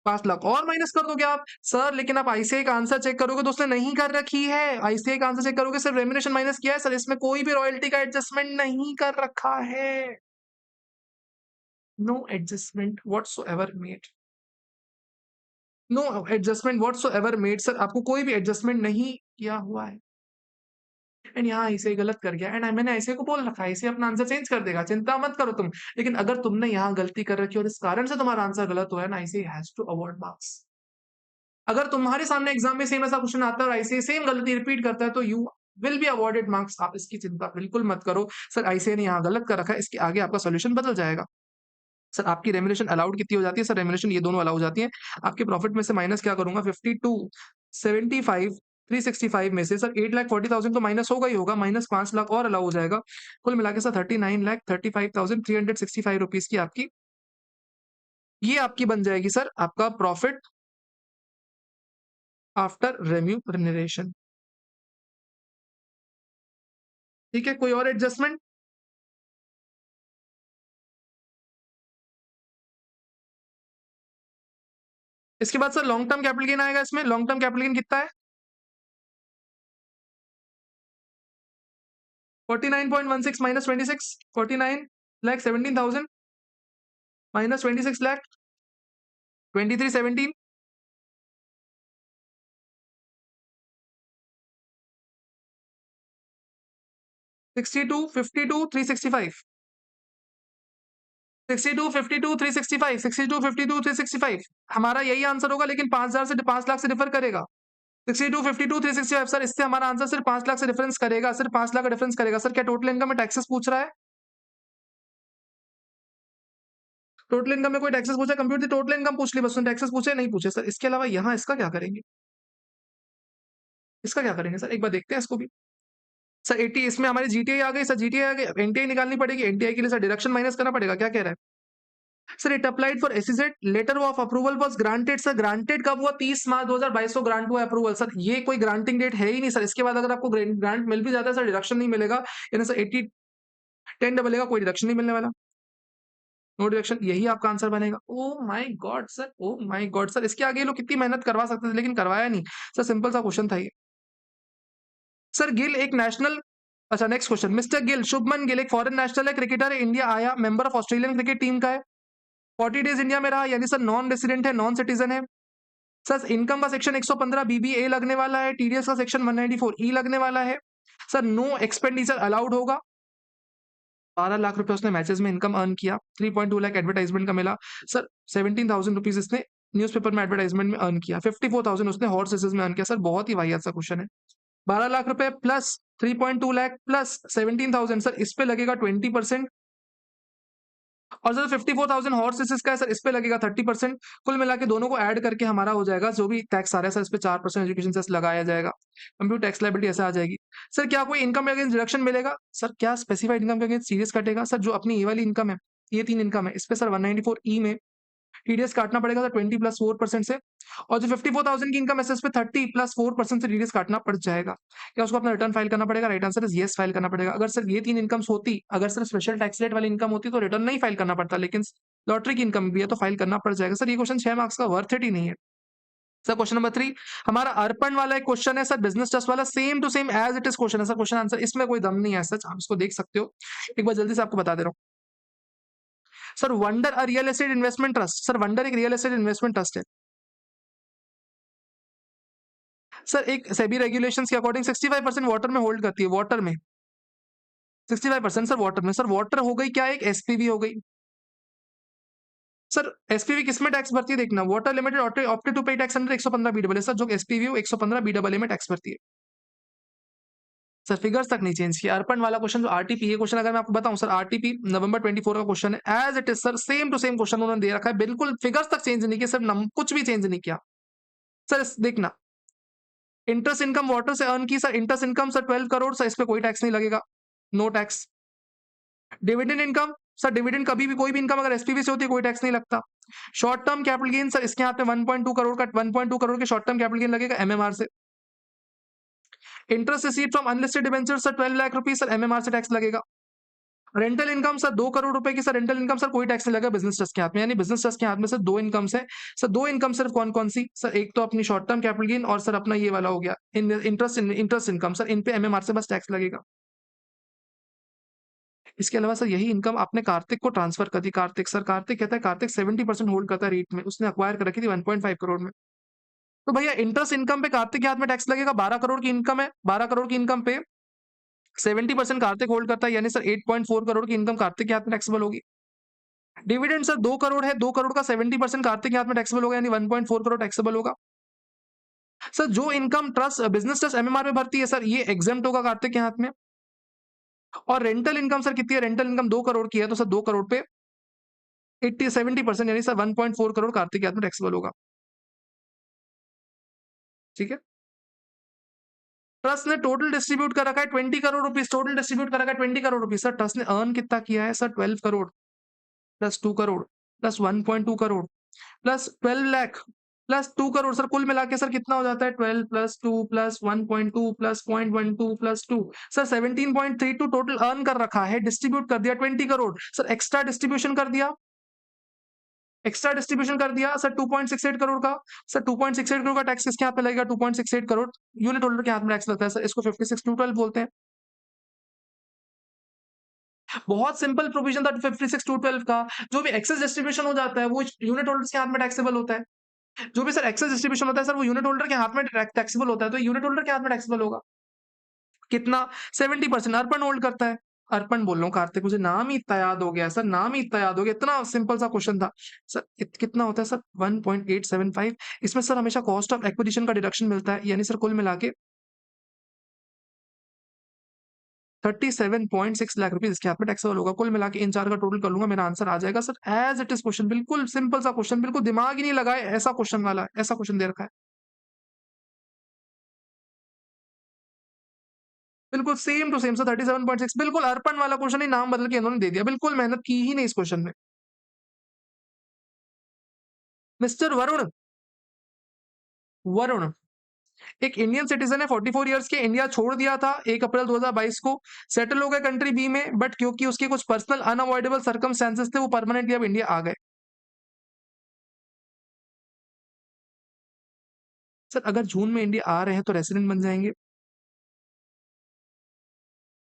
5 लाख और माइनस कर दोगे आप सर, लेकिन आप आईसीआई का आंसर चेक करोगे तो उसने नहीं कर रखी है। आईसीआई का आंसर चेक करोगे सिर्फ रेम्यूनरेशन माइनस किया है सर, इसमें कोई भी रॉयल्टी का एडजस्टमेंट नहीं कर रखा है। No adjustment whatsoever made, no adjustment whatsoever made sir, आपको कोई भी एडजस्टमेंट नहीं किया हुआ है। एंड यहाँ ऐसे गलत कर गया, एंड मैंने ऐसे को बोल रखा है, ऐसे अपना आंसर चेंज कर देगा, चिंता मत करो तुम। लेकिन अगर तुमने यहाँ गलती कर रखी और इस कारण से तुम्हारा आंसर गलत हुआ है ना, ऐसे हैज टू अवॉर्ड मार्क्स। अगर तुम्हारे सामने एग्जाम में सेम ऐसा क्वेश्चन आता है और ऐसे सेम गलती रिपीट करता है तो you will be awarded marks, आप इसकी चिंता बिल्कुल मत करो। सर आईसीए ने यहाँ गलत कर रखा है, इसके आगे आपका सोल्यूशन बदल जाएगा। सर आपकी रेम्यूनरेशन अलाउड कितनी हो जाती है? सर रेम्यूनरेशन ये दोनों अलाउ हो जाती है। आपके प्रॉफिट में से माइनस क्या करूंगा? 52,75,365 में से सर 8,40,000 तो माइनस होगा ही होगा, माइनस 5 लाख और अलाउ हो जाएगा। कुल मिला के सर 39,35,365 रुपीज की आपकी, ये आपकी बन जाएगी सर आपका प्रॉफिट आफ्टर रेम्यूनरेशन। ठीक है, कोई और एडजस्टमेंट? इसके बाद sir long term capital gain आएगा। इसमें लॉन्ग टर्म कैपिटल गेन कितना है? 49.16 माइनस 26, 49,17,000 माइनस 26 लाख, 2317, 62, 52, 365, 62, 52, 365, 62, 52, 365। हमारा यही आंसर होगा, लेकिन 5,000 से 5 लाख से डिफर करेगा। 62, 52, 365 सर, इससे हमारा आंसर सिर्फ 5 लाख से डिफरेंस करेगा, सिर्फ 5 लाख का डिफरेंस करेगा। सर क्या टोटल इनकम में टैक्सेस पूछ रहा है? टोटल इनकम में कोई टैक्सेस पूछा? कंप्यूटर टोटल इनकम पूछ ली, बस टैक्सेस पूछे नहीं पूछे सर। इसके अलावा यहाँ इसका क्या करेंगे? इसका क्या करेंगे सर, एक बार देखते हैं इसको भी। सर 80, इसमें हमारी जीटीआई आ गई सर, जीटीआई आ गई, एनटीआई निकालनी पड़ेगी। एनटीआई के लिए सर डिडक्शन माइनस करना पड़ेगा। क्या कह रहा है sir? It applied for SEZ, letter of approval was granted. Sir granted कब हुआ? 30 मार्च 2022 को ग्रांट हुआ अप्रूवल। सर ये कोई ग्रांटिंग डेट है ही नहीं सर। इसके बाद अगर आपको ग्रांट मिल भी जाता है सर, डिडक्शन नहीं मिलेगा। यानी सर 80 10 डबलेगा, कोई डिडक्शन नहीं मिलने वाला। नो डिडक्शन, यही आपका आंसर बनेगा। Oh my God sir, oh my God sir, इसके आगे ये लोग कितनी मेहनत करवा सकते थे, लेकिन करवाया नहीं सर। सिंपल सा क्वेश्चन था ये। सर गिल एक नेशनल, अच्छा next question. Mister Gill, Shubman Gill एक फॉरेन नेशनल है, क्रिकेटर है, इंडिया आया, member of Australian cricket team का है, 40 डेज इंडिया में रहा, यानी सर नॉन रेसिडेंट है, नॉन सिटीजन है। सर इनकम का सेक्शन 115 बीबीए लगने वाला है, टीडीएस का सेक्शन 194 ई लगने वाला है। सर नो एक्सपेंडिचर अलाउड होगा। 12 लाख रुपए उसने मैचेस में इनकम अर्न किया, 3.2 लाख एडवर्टाइजमेंट का मिला। सर 17,000 रुपीज इसने न्यूज़पेपर में एडवर्टाइजमेंट में अर्न किया, 54,000 उसने हॉर्स रेसेस में अर्न किया। सर बहुत ही वाहियात सा क्वेश्चन है। 12 लाख रुपए प्लस 3.2 लाख प्लस 17,000, सर इस पे लगेगा 20%। और सर 54,000 हॉर्स रेसेस का है सर, इस पे लगेगा 30%। कुल मिला के दोनों को ऐड करके हमारा हो जाएगा जो भी टैक्स आ रहा है सर, इस पे 4% एजुकेशन सेस लगाया जाएगा। कंप्यूटर टैक्स लायबिलिटी ऐसे आ जाएगी। सर क्या कोई इनकम अगेंस्ट डिडक्शन मिलेगा? सर क्या स्पेसिफाइड इनकम के अगेंस्ट सीरीज कटेगा? सर जो अपनी ये वाली इनकम है, ये 3 इनकम है, इस पे सर 194 ई में टीडीएस काटना पड़ेगा सर 20 प्लस 4% से। और जो 54,000 की इनकम है इस पे 30 प्लस 4% से टीडीएस काटना पड़ जाएगा। क्या उसको अपना रिटर्न फाइल करना पड़ेगा? Right answer is yes, file करना पड़ेगा। अगर सर ये 3 इनकम्स होती, अगर सर स्पेशल टैक्स रेट वाली इनकम होती तो रिटर्न नहीं फाइल करना पड़ता, लेकिन लॉटरी की इनकम भी है तो फाइल करना पड़ जाएगा। सर ये क्वेश्चन 6 मार्क्स का वर्थ इट ही नहीं है। सर क्वेश्चन नंबर 3 हमारा अर्पण वाला एक क्वेश्चन है सर, बिजनेस ट्रस्ट वाला, same to same as it is question है सर। क्वेश्चन आंसर इसमें कोई दम नहीं है सच, आप इसको देख सकते हो। एक बार जल्दी से आपको बता दे रहा हूँ। Sir wonder a real estate investment trust, sir wonder एक रियल एस्टेट इन्वेस्टमेंट ट्रस्ट है सर। एक सेबी रेगुलेशंस के अकॉर्डिंग 65% वाटर में होल्ड करती है, वाटर में 65% सर वाटर में। सर वाटर हो गई क्या, एक एसपीवी हो गई। सर एसपीवी किसमें टैक्स भरती है? देखना, वाटर लिमिटेड ऑप्टेड टू पे टैक्स अंडर 115 बीडब्ल्यू। सर जो एसपीवी हो 115 बीडब्ल्यू में टैक्स भरती है। सर फिगर्स तक नहीं चेंज किया। अर्पण वाला क्वेश्चन जो आरटीपी है क्वेश्चन, अगर मैं आपको बताऊं सर, आरटीपी नवंबर 24 का क्वेश्चन है, as it is sir, same to same question उन्होंने दे रखा है, बिल्कुल फिगर्स तक चेंज नहीं किया सर, कुछ भी चेंज नहीं किया सर। देखना, इंटरेस्ट इनकम वाटर से अर्न की sir, interest income sir 12 crore sir, इस पे कोई टैक्स नहीं लगेगा, no tax. Dividend income sir, dividend कभी भी कोई भी इनकम अगर एसपीवी से होती है कोई टैक्स नहीं लगता। Short term capital gain sir, इसके हाथ में 1.2 करोड़ का 1.2 करोड़ के शॉर्ट टर्म कैपिटल गेन लगेगा एमएमआर से। Interest receive from unlisted debenture sir 12 lakh rupees sir, MMR से टैक्स लगेगा। रेंटल इनकम सर 2 करोड़ रुपए की सर, रेंटल इनकम सर कोई टैक्स नहीं लगेगा बिजनेस ट्रस्ट के हाथ में। यानी बिजनेस ट्रस्ट के हाथ में सर 2 इनकम्स है सर। 2 इनकम सिर्फ कौन कौन सी सर? एक तो अपनी शॉर्ट टर्म कैपिटल गेन, और सर अपना ये वाला हो गया इंटरेस्ट इनकम सर, इन पे एमएमआर से बस टैक्स लगेगा। इसके अलावा सर यही इनकम आपने कार्तिक को ट्रांसफर कर दी। कार्तिक सर, कार्तिक कहता है कार्तिक 70% होल्ड करता है रीट में, उसने अक्वायर कर रखी थी 1.5 करोड़ में। तो भैया इंटरेस्ट इनकम पे कार्तिक के हाथ में टैक्स लगेगा। 12 करोड़ की इनकम है, 12 करोड़ की इनकम पे 70% कार्तिक होल्ड करता है, यानी सर 8.4 करोड़ की इनकम कार्तिक के हाथ में टैक्सेबल होगी। डिविडेंड सर 2 करोड़ है, 2 करोड़ का 70% कार्तिक के हाथ में टैक्सेबल होगा, यानी 1.4 करोड़ टैक्सेबल होगा। सर जो income trust business trust MMR में भरती है सर, ये एग्जेम्प्ट होगा कार्तिक के हाथ में। और रेंटल इनकम सर कितनी है? रेंटल इनकम 2 करोड़ की है, तो सर 2 करोड़ पे 70% यानी सर 1.4 करोड़ कार्तिक के हाथ में टैक्सेबल होगा। ठीक है, ट्रस्ट ने टोटल डिस्ट्रीब्यूट कर रखा है 20 करोड़ रुपीस, टोटल डिस्ट्रीब्यूट कर रखा है 20 करोड़ रुपीस। सर ट्रस्ट ने अर्न कितना किया है sir? 12 crore plus 2 crore plus 1.2 crore plus 12 lakh plus 2 crore sir, कुल मिला के सर कितना हो जाता है? 12 plus 2 plus 1.2 plus 0.12 plus 2 sir 17.32 total earn कर रखा है, डिस्ट्रीब्यूट कर दिया 20 करोड़ सर, एक्स्ट्रा डिस्ट्रीब्यूशन कर दिया, एक्स्ट्रा डिस्ट्रीब्यूशन कर दिया सर 2.68 करोड़ का। सर 2.68 करोड़ का टैक्स किसके हाथ में लगेगा? 2.68 करोड़ यूनिट होल्डर के हाथ में टैक्स लगता है सर, इसको 56(2)(12) बोलते हैं। बहुत सिंपल प्रोविजन था 56(2)(12) का। जो भी एक्सेस डिस्ट्रीब्यूशन हो जाता है वो यूनिट होल्डर्स के हाथ में टैक्सेबल होता है। जो भी सर एक्सेस डिस्ट्रीब्यूशन होता है सर वो यूनिट होल्डर के हाथ में टैक्सेबल होता है, तो यूनिट होल्डर के हाथ में टैक्सेबल होगा कितना? 70%। अर्पण होल्ड करता है, अर्पण बोल रहा हूँ कार्तिक, मुझे नाम ही इतना याद हो गया सर, नाम ही इतना याद हो गया, इतना सिंपल सा क्वेश्चन था सर। कितना होता है सर? 1.875। इसमें सर हमेशा कॉस्ट ऑफ एक्विजिशन का डिडक्शन मिलता है, यानी सर कुल मिला के 37.6 लाख रुपीज इसके हाथ में टैक्सेबल होगा। कुल मिला के इन चार का टोटल कर लूंगा, मेरा आंसर आ जाएगा sir as it is question, बिल्कुल सिंपल सा क्वेश्चन, बिल्कुल दिमाग ही नहीं लगाए ऐसा क्वेश्चन वाला है, ऐसा क्वेश्चन दे रखा है। बिल्कुल सेम टू सेम सर 37.6, बिल्कुल अर्पण वाला क्वेश्चन ही नाम बदल के इन्होंने दे दिया, बिल्कुल मेहनत की ही नहीं इस क्वेश्चन में। मिस्टर वरुण, वरुण एक इंडियन सिटीजन है, 44 इयर्स के, इंडिया छोड़ दिया था 1 अप्रैल 2022 को, सेटल हो गए कंट्री बी में, बट क्योंकि उसके कुछ पर्सनल अनअवॉइडेबल सर्कमस्टेंसेस थे वो परमानेंटली अब इंडिया आ गए। सर अगर जून में इंडिया आ रहे हैं तो रेसिडेंट बन जाएंगे,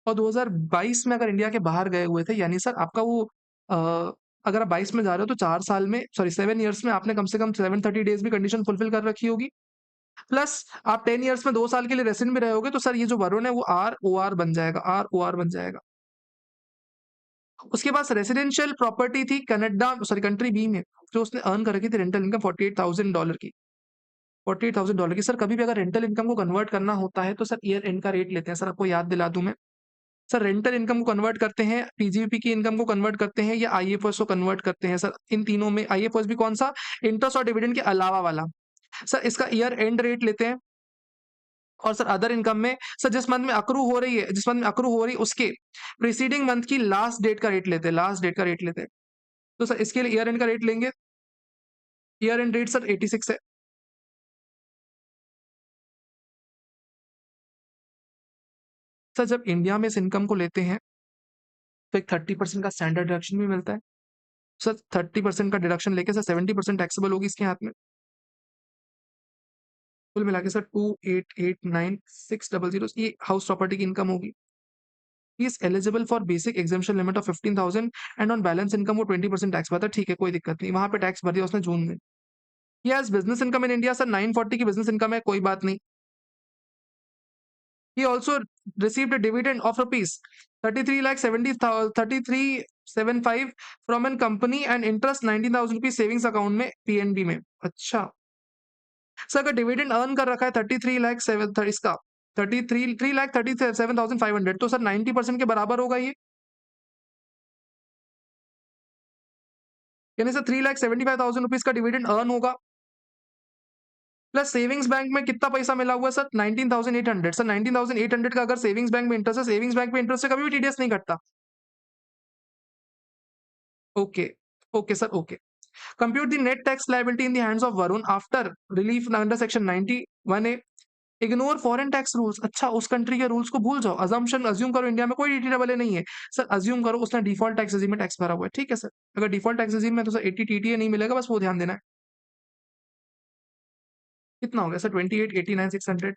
और 2022 में अगर इंडिया के बाहर गए हुए थे, यानी सर आपका वो अगर आप 22 में जा रहे हो तो 4 साल में, सॉरी 7 इयर्स में आपने कम से कम 730 डेज भी कंडीशन फुलफिल कर रखी होगी, प्लस आप 10 इयर्स में 2 साल के लिए रेसिडेंट में रहे होगे, तो सर ये जो वरुण है वो ROR बन जाएगा, ROR बन जाएगा। उसके पास रेसिडेंशियल प्रॉपर्टी थी कनाडा, सॉरी कंट्री बी में, जो उसने अर्न कर रखी थी रेंटल इनकम $48,000 की, $48,000 की। सर कभी भी अगर रेंटल इनकम को कन्वर्ट करना होता है तो सर ईयर एंड का रेट लेते हैं, सर आपको याद दिला दूं मैं। सर रेंटल इनकम को कन्वर्ट करते हैं, पीजीपी की इनकम को कन्वर्ट करते हैं, या आईएफएस को कन्वर्ट करते हैं सर। इन तीनों में आईएफएस भी कौन सा? इंटरेस्ट और डिविडेंड के अलावा वाला। सर इसका ईयर एंड रेट लेते हैं, और सर अदर इनकम में सर जिस मंथ में अक्रू हो रही है, जिस मंथ में अक्रू हो रही है उसके प्रीसीडिंग मंथ की लास्ट डेट का रेट लेते हैं, लास्ट डेट का रेट लेते हैं। तो सर इसके लिए ईयर एंड का रेट लेंगे, ईयर एंड रेट सर 86 है। सर जब इंडिया में इस इनकम को लेते हैं तो एक 30% का स्टैंडर्ड डिडक्शन भी मिलता है। सर 30% का डिडक्शन लेके सर 70% टैक्सेबल होगी इसके हाथ में। कुल मिला के सर 2889600 ये हाउस प्रॉपर्टी की इनकम होगी। He is eligible for basic exemption limit of 15,000 and on balance income वो 20% टैक्स भरता है, ठीक है कोई दिक्कत नहीं, वहां पे टैक्स भर दिया उसने जून में। He has business income in India sir 940 की बिजनेस इनकम है, कोई बात नहीं। He also received a dividend of rupees 33,70,3375 from an company and interest 19,000 rupees savings account में पीएनबी में। अच्छा सर अगर डिविडेंड अर्न कर रखा है 33 लाख 7 इसका 3,37,500, तो सर 90% के बराबर होगा ये, यानी सर 3,75,000 रुपीज का डिविडेंड अर्न होगा, प्लस सेविंग्स बैंक में कितना पैसा मिला हुआ है सर? 19,800। सर 19,800 का अगर सेविंग्स बैंक में इंटरेस्ट है, सेविंग्स बैंक में इंटरेस्ट से कभी भी टीडीएस नहीं कटता। Okay, okay sir, okay. Compute the net tax liability in the hands of Varun after relief under section 91A. Ignore foreign tax rules, अच्छा उस कंट्री के रूल्स को भूल जाओ, अजम्पशन अज्यूम करो इंडिया में कोई डीटीडब्ल्यू नहीं है। सर अज्यूम करो उसने डिफॉल्ट टैक्स रेजिम में टैक्स भरा हुआ है, ठीक है सर। अगर डिफॉल्ट टैक्स रेजिम में तो सर 80 टीटीए नहीं मिलेगा, बस वो ध्यान देना है। कितना हो गया सर? 28,89,600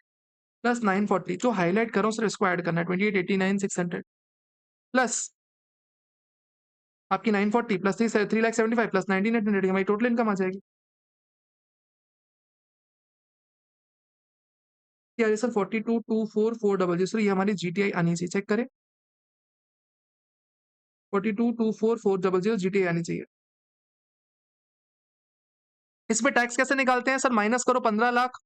प्लस 940, जो हाईलाइट करो सर इसको ऐड करना है, 28,89,600 प्लस आपकी 940 प्लस 3,75 प्लस 19,800, हमारी टोटल इनकम आ जाएगी। क्या सर 42,24,400 सर, ये हमारी जीटीआई आनी चाहिए, चेक करें। 42,24,400 जीटीआई आनी चाहिए। इसमें टैक्स कैसे निकालते हैं सर? माइनस करो 15 लाख,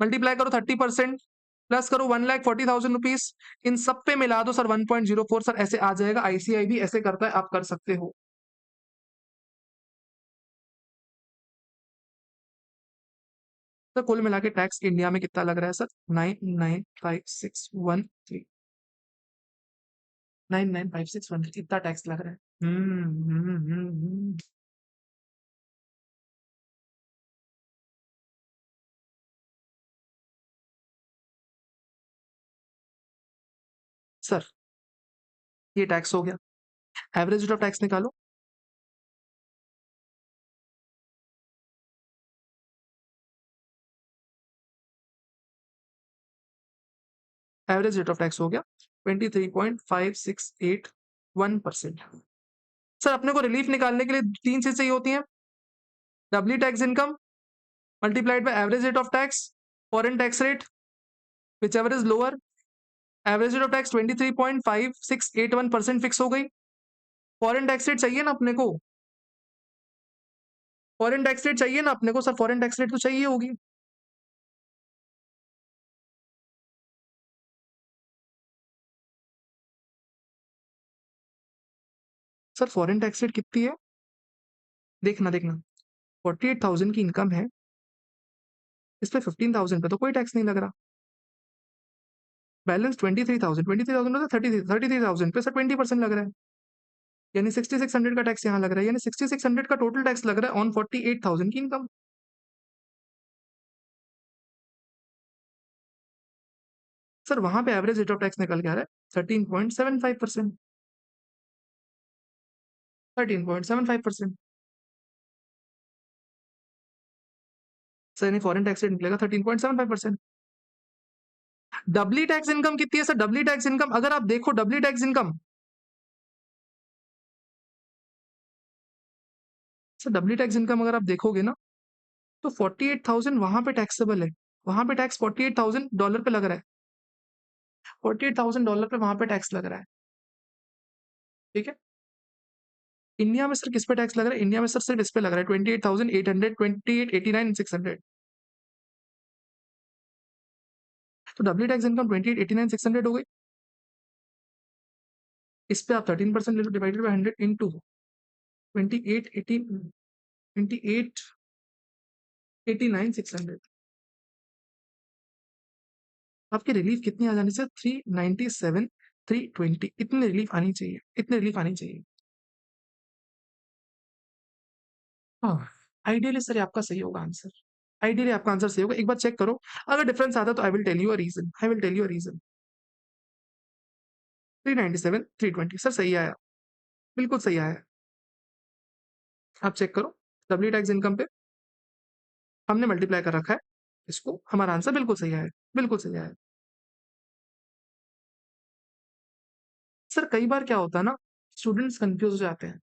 मल्टीप्लाई करो 30%, प्लस करो 1,40,000 रुपीज, इन सब पे मिला दो सर 1.04 सर, ऐसे आ जाएगा। आईसीआई भी ऐसे करता है, आप कर सकते हो। तो कुल मिला के टैक्स इंडिया में कितना लग रहा है सर? 995613, 995613 इतना टैक्स लग रहा है। सर ये टैक्स हो गया, एवरेज रेट ऑफ टैक्स निकालो। एवरेज रेट ऑफ टैक्स हो गया 23.5681%। सर अपने को रिलीफ निकालने के लिए तीन चीज चाहिए होती हैं, W tax income multiplied by average rate of tax, foreign tax rate which ever is lower. Average rate of tax 23.5681% fix हो गई। फॉरेन टैक्स रेट चाहिए ना अपने को, फॉरेन टैक्स रेट चाहिए ना अपने को, सर फॉरेन टैक्स रेट तो चाहिए होगी। सर फॉरेन टैक्स रेट कितनी है, देखना देखना, 48,000 की इनकम है, इस पे 15,000 पे तो कोई टैक्स नहीं लग रहा। बैलेंस 23,000 में 33,000 पे सर 20% लग रहा है, यानी 6600 का टैक्स यहाँ लग रहा है, यानी 6600 का टोटल टैक्स लग रहा है ऑन 48,000 की इनकम। सर वहां पे एवरेज रेट ऑफ टैक्स निकल के आ रहा है 13.75%। 13.75%। सर यानी फॉरेन टैक्स रेट निकलेगा 13.75%। डब्ल्यू टैक्स इनकम कितनी है सर, डब्ल्यू टैक्स इनकम अगर आप देखो, W tax income, sir doubly tax income अगर आप देखोगे ना तो 48,000 वहां पे टैक्सेबल है, वहां पे टैक्स $48,000 पे लग रहा है, $48,000 पे वहां पे टैक्स लग रहा है। ठीक है, इंडिया में सर किस पे टैक्स लग रहा है, इंडिया में सर सिर्फ इस पे लग रहा है 28,800, 28,89,600। तो डब्ल्यू टैक्स इनकम 28,89,600 हो गई, इस पे आप 13% ले लो, डिवाइडेड बाई 100 इंटू 28,89,600। आपकी रिलीफ कितनी आ जानी चाहिए, 397, 320, इतनी रिलीफ आनी चाहिए, इतनी रिलीफ आनी चाहिए। हाँ, आइडियली सर आपका सही होगा आंसर, आइडियली आपका आंसर सही होगा, एक बार चेक करो, अगर डिफरेंस आता तो I will tell you a reason, I will tell you a reason. 397, 320 sir सही आया, बिल्कुल सही आया। आप चेक करो, डब्ल्यू टैक्स इनकम पे हमने मल्टीप्लाई कर रखा है इसको, हमारा आंसर बिल्कुल सही आया, बिल्कुल सही आया। सर कई बार क्या होता है ना, स्टूडेंट्स कंफ्यूज हो जाते हैं,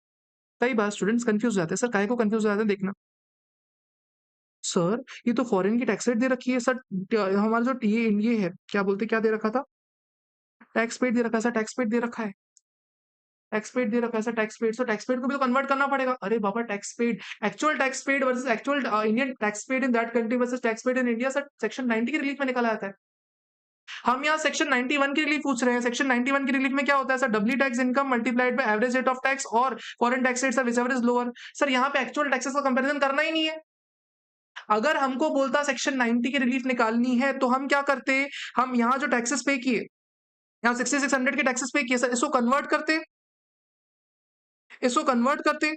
कई बार स्टूडेंट्स कंफ्यूज हो जाते हैं। सर काहे को कंफ्यूज हो जाते हैं, देखना सर, ये तो फॉरेन की टैक्स रेट दे रखी है सर, हमारा जो टी ये है, क्या बोलते, क्या दे रखा था, टैक्स पेड दे रखा है सर, टैक्स पेड दे रखा है, टैक्स पेड दे रखा है sir, tax paid, so tax paid को भी तो कन्वर्ट करना पड़ेगा। अरे बाबा tax paid, actual tax paid versus actual Indian tax paid in that country versus tax paid in India, sir section 90 की रिलीफ में निकला आता है। हम यहाँ सेक्शन 91 की रिलीफ पूछ रहे हैं, सेक्शन 91 की रिलीफ में क्या होता है sir, doubly tax income multiplied by average rate of tax और foreign tax rate sir whichever is lower. Sir यहाँ पे एक्चुअल टैक्सेस का कंपैरिजन करना ही नहीं है। अगर हमको बोलता सेक्शन 90 की रिलीफ निकालनी है तो हम क्या करते, हम यहाँ जो टैक्सेस पे किए, यहाँ 6600 के टैक्सेस पे किए सर, इसको कन्वर्ट करते, इसको कन्वर्ट करते,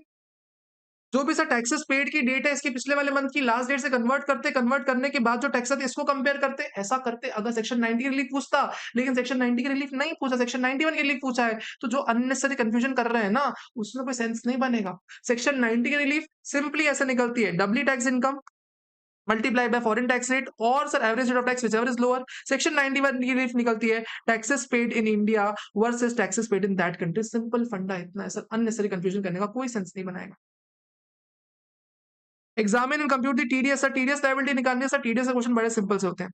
जो भी सर टैक्सेस पेड की डेट है इसके पिछले वाले मंथ की लास्ट डेट से कन्वर्ट करते, कन्वर्ट करने के बाद जो टैक्स है इसको कंपेयर करते, ऐसा करते अगर सेक्शन 90 की रिलीफ पूछता। लेकिन सेक्शन 90 की रिलीफ नहीं पूछा, सेक्शन 91 की रिलीफ पूछा है, तो जो अननेसेसरी कंफ्यूजन कर रहे हैं ना, उसमें कोई सेंस नहीं बनेगा। सेक्शन 90 की रिलीफ सिंपली ऐसे निकलती है, doubly tax income multiply by foreign tax rate और sir average rate of tax whichever is lower. Section 91 की रिलीफ निकलती है taxes paid in India versus taxes paid in that country. Simple फंडा इतना है सर, अननेसेसरी कंफ्यूजन करने का कोई सेंस नहीं बनाएगा। Examine and compute the TDS, sir TDS liability निकालनी है सर, टीडीएस के क्वेश्चन बड़े सिंपल से होते हैं।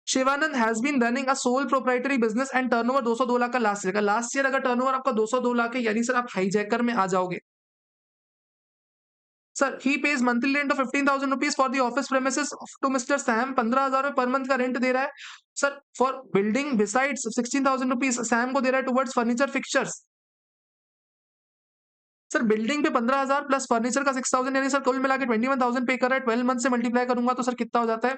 Shivanand has been running a sole proprietary business and turnover 202 lakh का लास्ट ईयर का, लास्ट ईयर अगर टर्नओवर आपका 202 लाख है यानी सर आप हाईजैकर में आ जाओगे। Sir he pays monthly rent of 15,000 rupees for the office premises to mister Sam, 15,000 per month का रेंट दे रहा है sir, for building besides 16,000 rupees Sam को दे रहा है towards furniture fixtures. Sir building पे 15,000 प्लस फर्नीचर का 6,000, यानी सर कुल मिला के 21,000 पे कर रहा है, 12 मंथ से मल्टीप्लाई करूंगा तो सर कितना हो जाता है,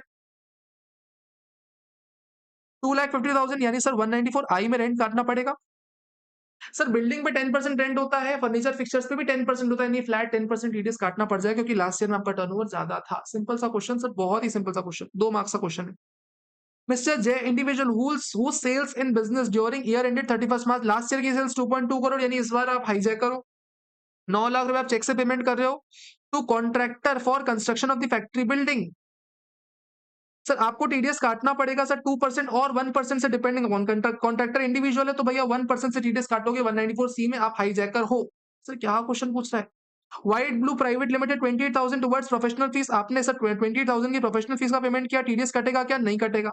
2,50,000, यानी सर 194 आई में रेंट काटना पड़ेगा। सर बिल्डिंग पे 10% रेंट होता है, फर्नीचर फिक्सचर्स पे भी 10% होता है, नहीं फ्लैट 10% टीडीएस काटना पड़ जाएगा क्योंकि लास्ट ईयर में आपका टर्नओवर ज्यादा था। सिंपल सा क्वेश्चन सर, बहुत ही सिंपल सा क्वेश्चन, 2 मार्क्स का क्वेश्चन है। Mister J individual who sells in business during year ended 31 March last year की सेल्स 2.2 करोड़, यानी इस बार आप हाईजैक करो 9 लाख रुपए आप चेक से पेमेंट कर रहे हो to contractor for construction of the factory building. Sir आपको टीडीएस काटना पड़ेगा सर 2% और 1% से डिपेंडिंग अपॉन कॉन्ट्रैक्टर इंडिविजुअल है तो भैया 1% से टीडीएस काटोगे 194C में आप हाईजैकर हो। सर क्या क्वेश्चन पूछ रहा है? White blue private limited 28,000 towards professional fees, आपने सर 28,000 की प्रोफेशनल फीस का पेमेंट किया, टीडीएस कटेगा क्या? नहीं कटेगा।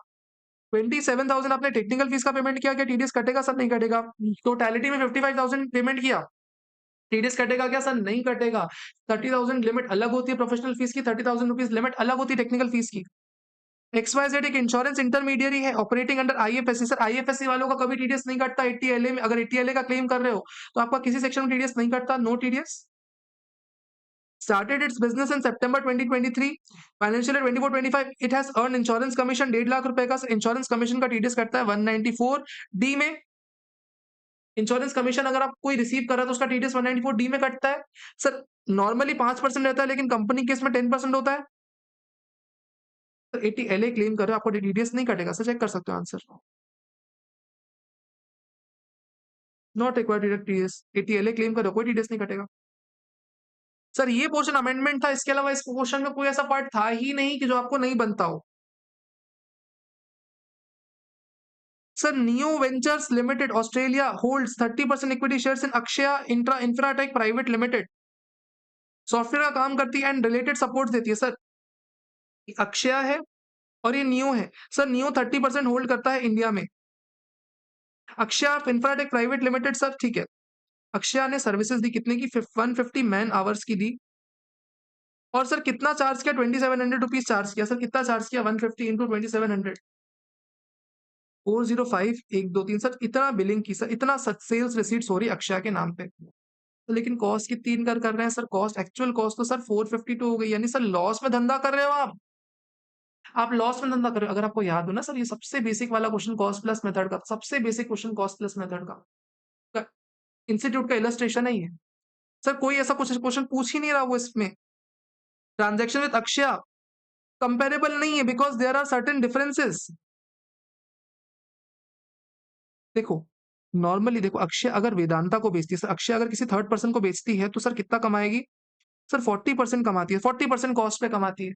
27,000 आपने टेक्निकल फीस का पेमेंट किया, क्या टीडीएस कटेगा? सर नहीं कटेगा। टोटलिटी में 55,000 पेमेंट किया, टीडीएस कटेगा क्या? सर नहीं कटेगा। 30,000 लिमिट अलग होती है प्रोफेशनल फीस की, 30,000 रुपीज लिमिट अलग होती है टेक्निकल फीस की। XYZ एक इंश्योरेंस इंटरमीडियरी है operating under IFSC. Sir IFSC वालों का कभी टीडीएस नहीं कटता 80LA में। अगर 80LA का क्लेम कर रहे हो तो आपका किसी सेक्शन में टीडीएस नहीं कटता, no TDS. Started its business in September 2023, financial year 24-25 it has earn insurance commission 1.5 lakh रुपए का। इंश्योरेंस कमीशन का टीडीएस कटता है 194D में। इंश्योरेंस कमीशन अगर आप कोई रिसीव कर रहा है तो उसका टीडीएस 194D में कटता है। सर नॉर्मली 5% रहता है लेकिन कंपनी केस में 10% होता है। तो 80LA क्लेम कर रहे हो आपको टीडीएस नहीं कटेगा सर, चेक कर सकते हो answer. Not required deduct TDS, 80LA claim कर रहे हो कोई टीडीएस नहीं कटेगा। सर ये पोर्शन अमेंडमेंट था, इसके अलावा इस क्वेश्चन में कोई ऐसा पार्ट था ही नहीं कि जो आपको नहीं बनता हो। Sir neo ventures limited Australia holds 30% equity shares in Akshaya Infratech private limited. Software का काम करती है एंड रिलेटेड सपोर्ट देती है सर। अक्षया है और ये नियो है। सर नियो 30% होल्ड करता है इंडिया में। अक्षया इंफ्राटेक प्राइवेट लिमिटेड सर ठीक है। अक्षया ने सर्विसेज दी कितने की? 150 मैन आवर्स की दी। और सर कितना चार्ज किया? 2700 रुपीज चार्ज किया। सर कितना चार्ज किया? 150 इंटू 2700, 405 123 सर इतना बिलिंग की। सर इतना सेल्स रिसीट्स हो रही है अक्षया के नाम पे। तो लेकिन कॉस्ट कितनी इनकर कर रहे हैं सर? कॉस्ट एक्चुअल कॉस्ट तो सर 452 हो गई, यानी सर लॉस में धंधा कर रहे हो आप लॉस में धंधा कर रहे हो। अगर आपको याद हो ना सर, ये सबसे बेसिक वाला क्वेश्चन कॉस्ट प्लस मेथड का, सबसे basic question cost plus method का इंस्टीट्यूट का इलस्ट्रेशन है ये। सर कोई ऐसा कुछ क्वेश्चन पूछ ही नहीं रहा वो इसमें। ट्रांजेक्शन विद अक्षया कंपेरेबल नहीं है because there are certain differences. देखो नॉर्मली देखो, अक्षय अगर वेदांता को बेचती है सर, अक्षय अगर किसी थर्ड पर्सन को बेचती है तो सर कितना कमाएगी? सर 40% कमाती है, 40% कॉस्ट पे कमाती है।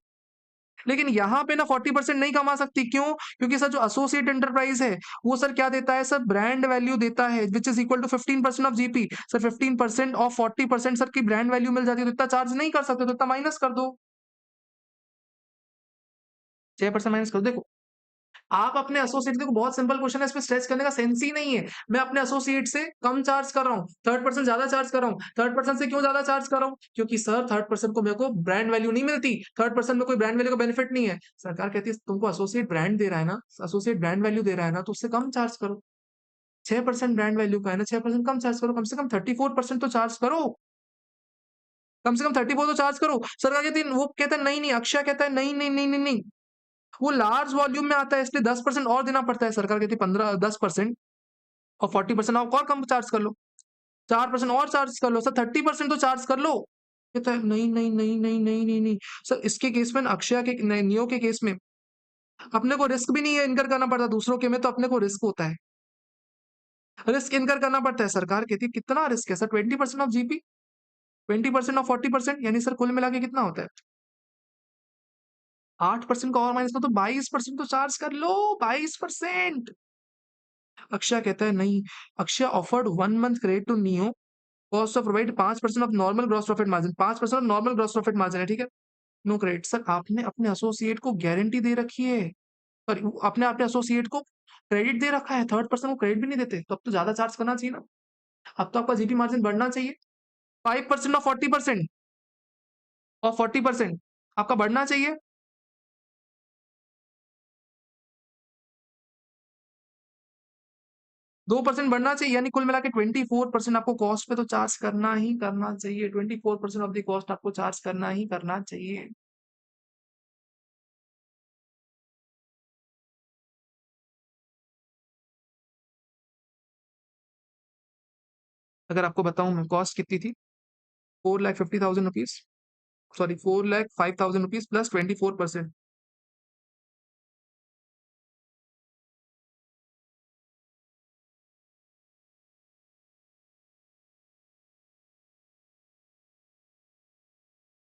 लेकिन यहाँ पे ना 40% नहीं कमा सकती, क्यों? क्योंकि सर जो एसोसिएट एंटरप्राइज है वो सर क्या देता है? सर ब्रांड वैल्यू देता है which is equal to 15% of GP. Sir 15% of 40% sir की ब्रांड वैल्यू मिल जाती है, तो इतना चार्ज नहीं कर सकते, तो इतना माइनस कर दो, 6% माइनस कर दो। देखो आप अपने एसोसिएट, देखो बहुत सिंपल क्वेश्चन है, इसमें स्ट्रेच करने का सेंस ही नहीं है। मैं अपने एसोसिएट से कम चार्ज कर रहा हूँ, थर्ड पर्सन ज्यादा चार्ज कर रहा हूँ। थर्ड पर्सन से क्यों ज्यादा चार्ज कर रहा हूँ? क्योंकि सर थर्ड पर्सन को मेरे को ब्रांड वैल्यू नहीं मिलती, थर्ड पर्सन में कोई ब्रांड वैल्यू का बेनिफिट नहीं है। सरकार कहती है तुमको एसोसिएट ब्रांड दे रहा है ना, एसोसिएट ब्रांड वैल्यू दे रहा है ना, तो उससे कम चार्ज करो। 6% ब्रांड वैल्यू का है ना, 6% कम चार्ज करो, कम से कम 34% तो चार्ज करो, कम से कम 34 तो चार्ज करो। सरकार कहती है, वो कहता है नहीं नहीं, अक्षय कहता है नहीं नहीं नहीं नहीं नहीं, वो लार्ज वॉल्यूम में आता है इसलिए 10% और देना पड़ता है। सरकार कहती है 15-10% और 40% आप और कम चार्ज कर लो, 4% और चार्ज कर लो, सर 30% तो चार्ज कर लो। कहता है नहीं नहीं नहीं नहीं नहीं नहीं नहीं। सर इसके केस में अक्षय के नियो के केस में अपने को रिस्क भी नहीं है इनकर करना पड़ता, दूसरों के में तो अपने को रिस्क होता है, रिस्क इनकर करना पड़ता है। सरकार कहती है कितना रिस्क है सर? 20% ऑफ जीपी, 20% ऑफ 40%, यानी सर कुल मिला के कितना होता है? 8% का और माइनस तो 22% तो चार्ज कर लो, 22%। अक्षय कहता है नहीं। Akshay offered 1 month credit to Neo, cost of provide 5% of normal gross profit margin, 5% of normal gross profit margin है, ठीक है। No credit. सर आपने अपने एसोसिएट को गारंटी दे रखी है, पर अपने अपने एसोसिएट को क्रेडिट दे रखा है, थर्ड पर्सन को क्रेडिट भी नहीं देते, तो अब तो ज्यादा चार्ज करना चाहिए ना, अब तो आपका जीपी मार्जिन बढ़ना चाहिए। 5% ऑफ 40%, और 40% आपका बढ़ना चाहिए। 2% बढ़ना चाहिए, यानी कुल मिला के 24% आपको कॉस्ट पे तो चार्ज करना ही करना चाहिए, 24% ऑफ द कॉस्ट आपको चार्ज करना ही करना चाहिए। अगर आपको बताऊं मैं कॉस्ट कितनी थी, 4,50,000 रुपीज, सॉरी 4,05,000 रुपीज प्लस 24%।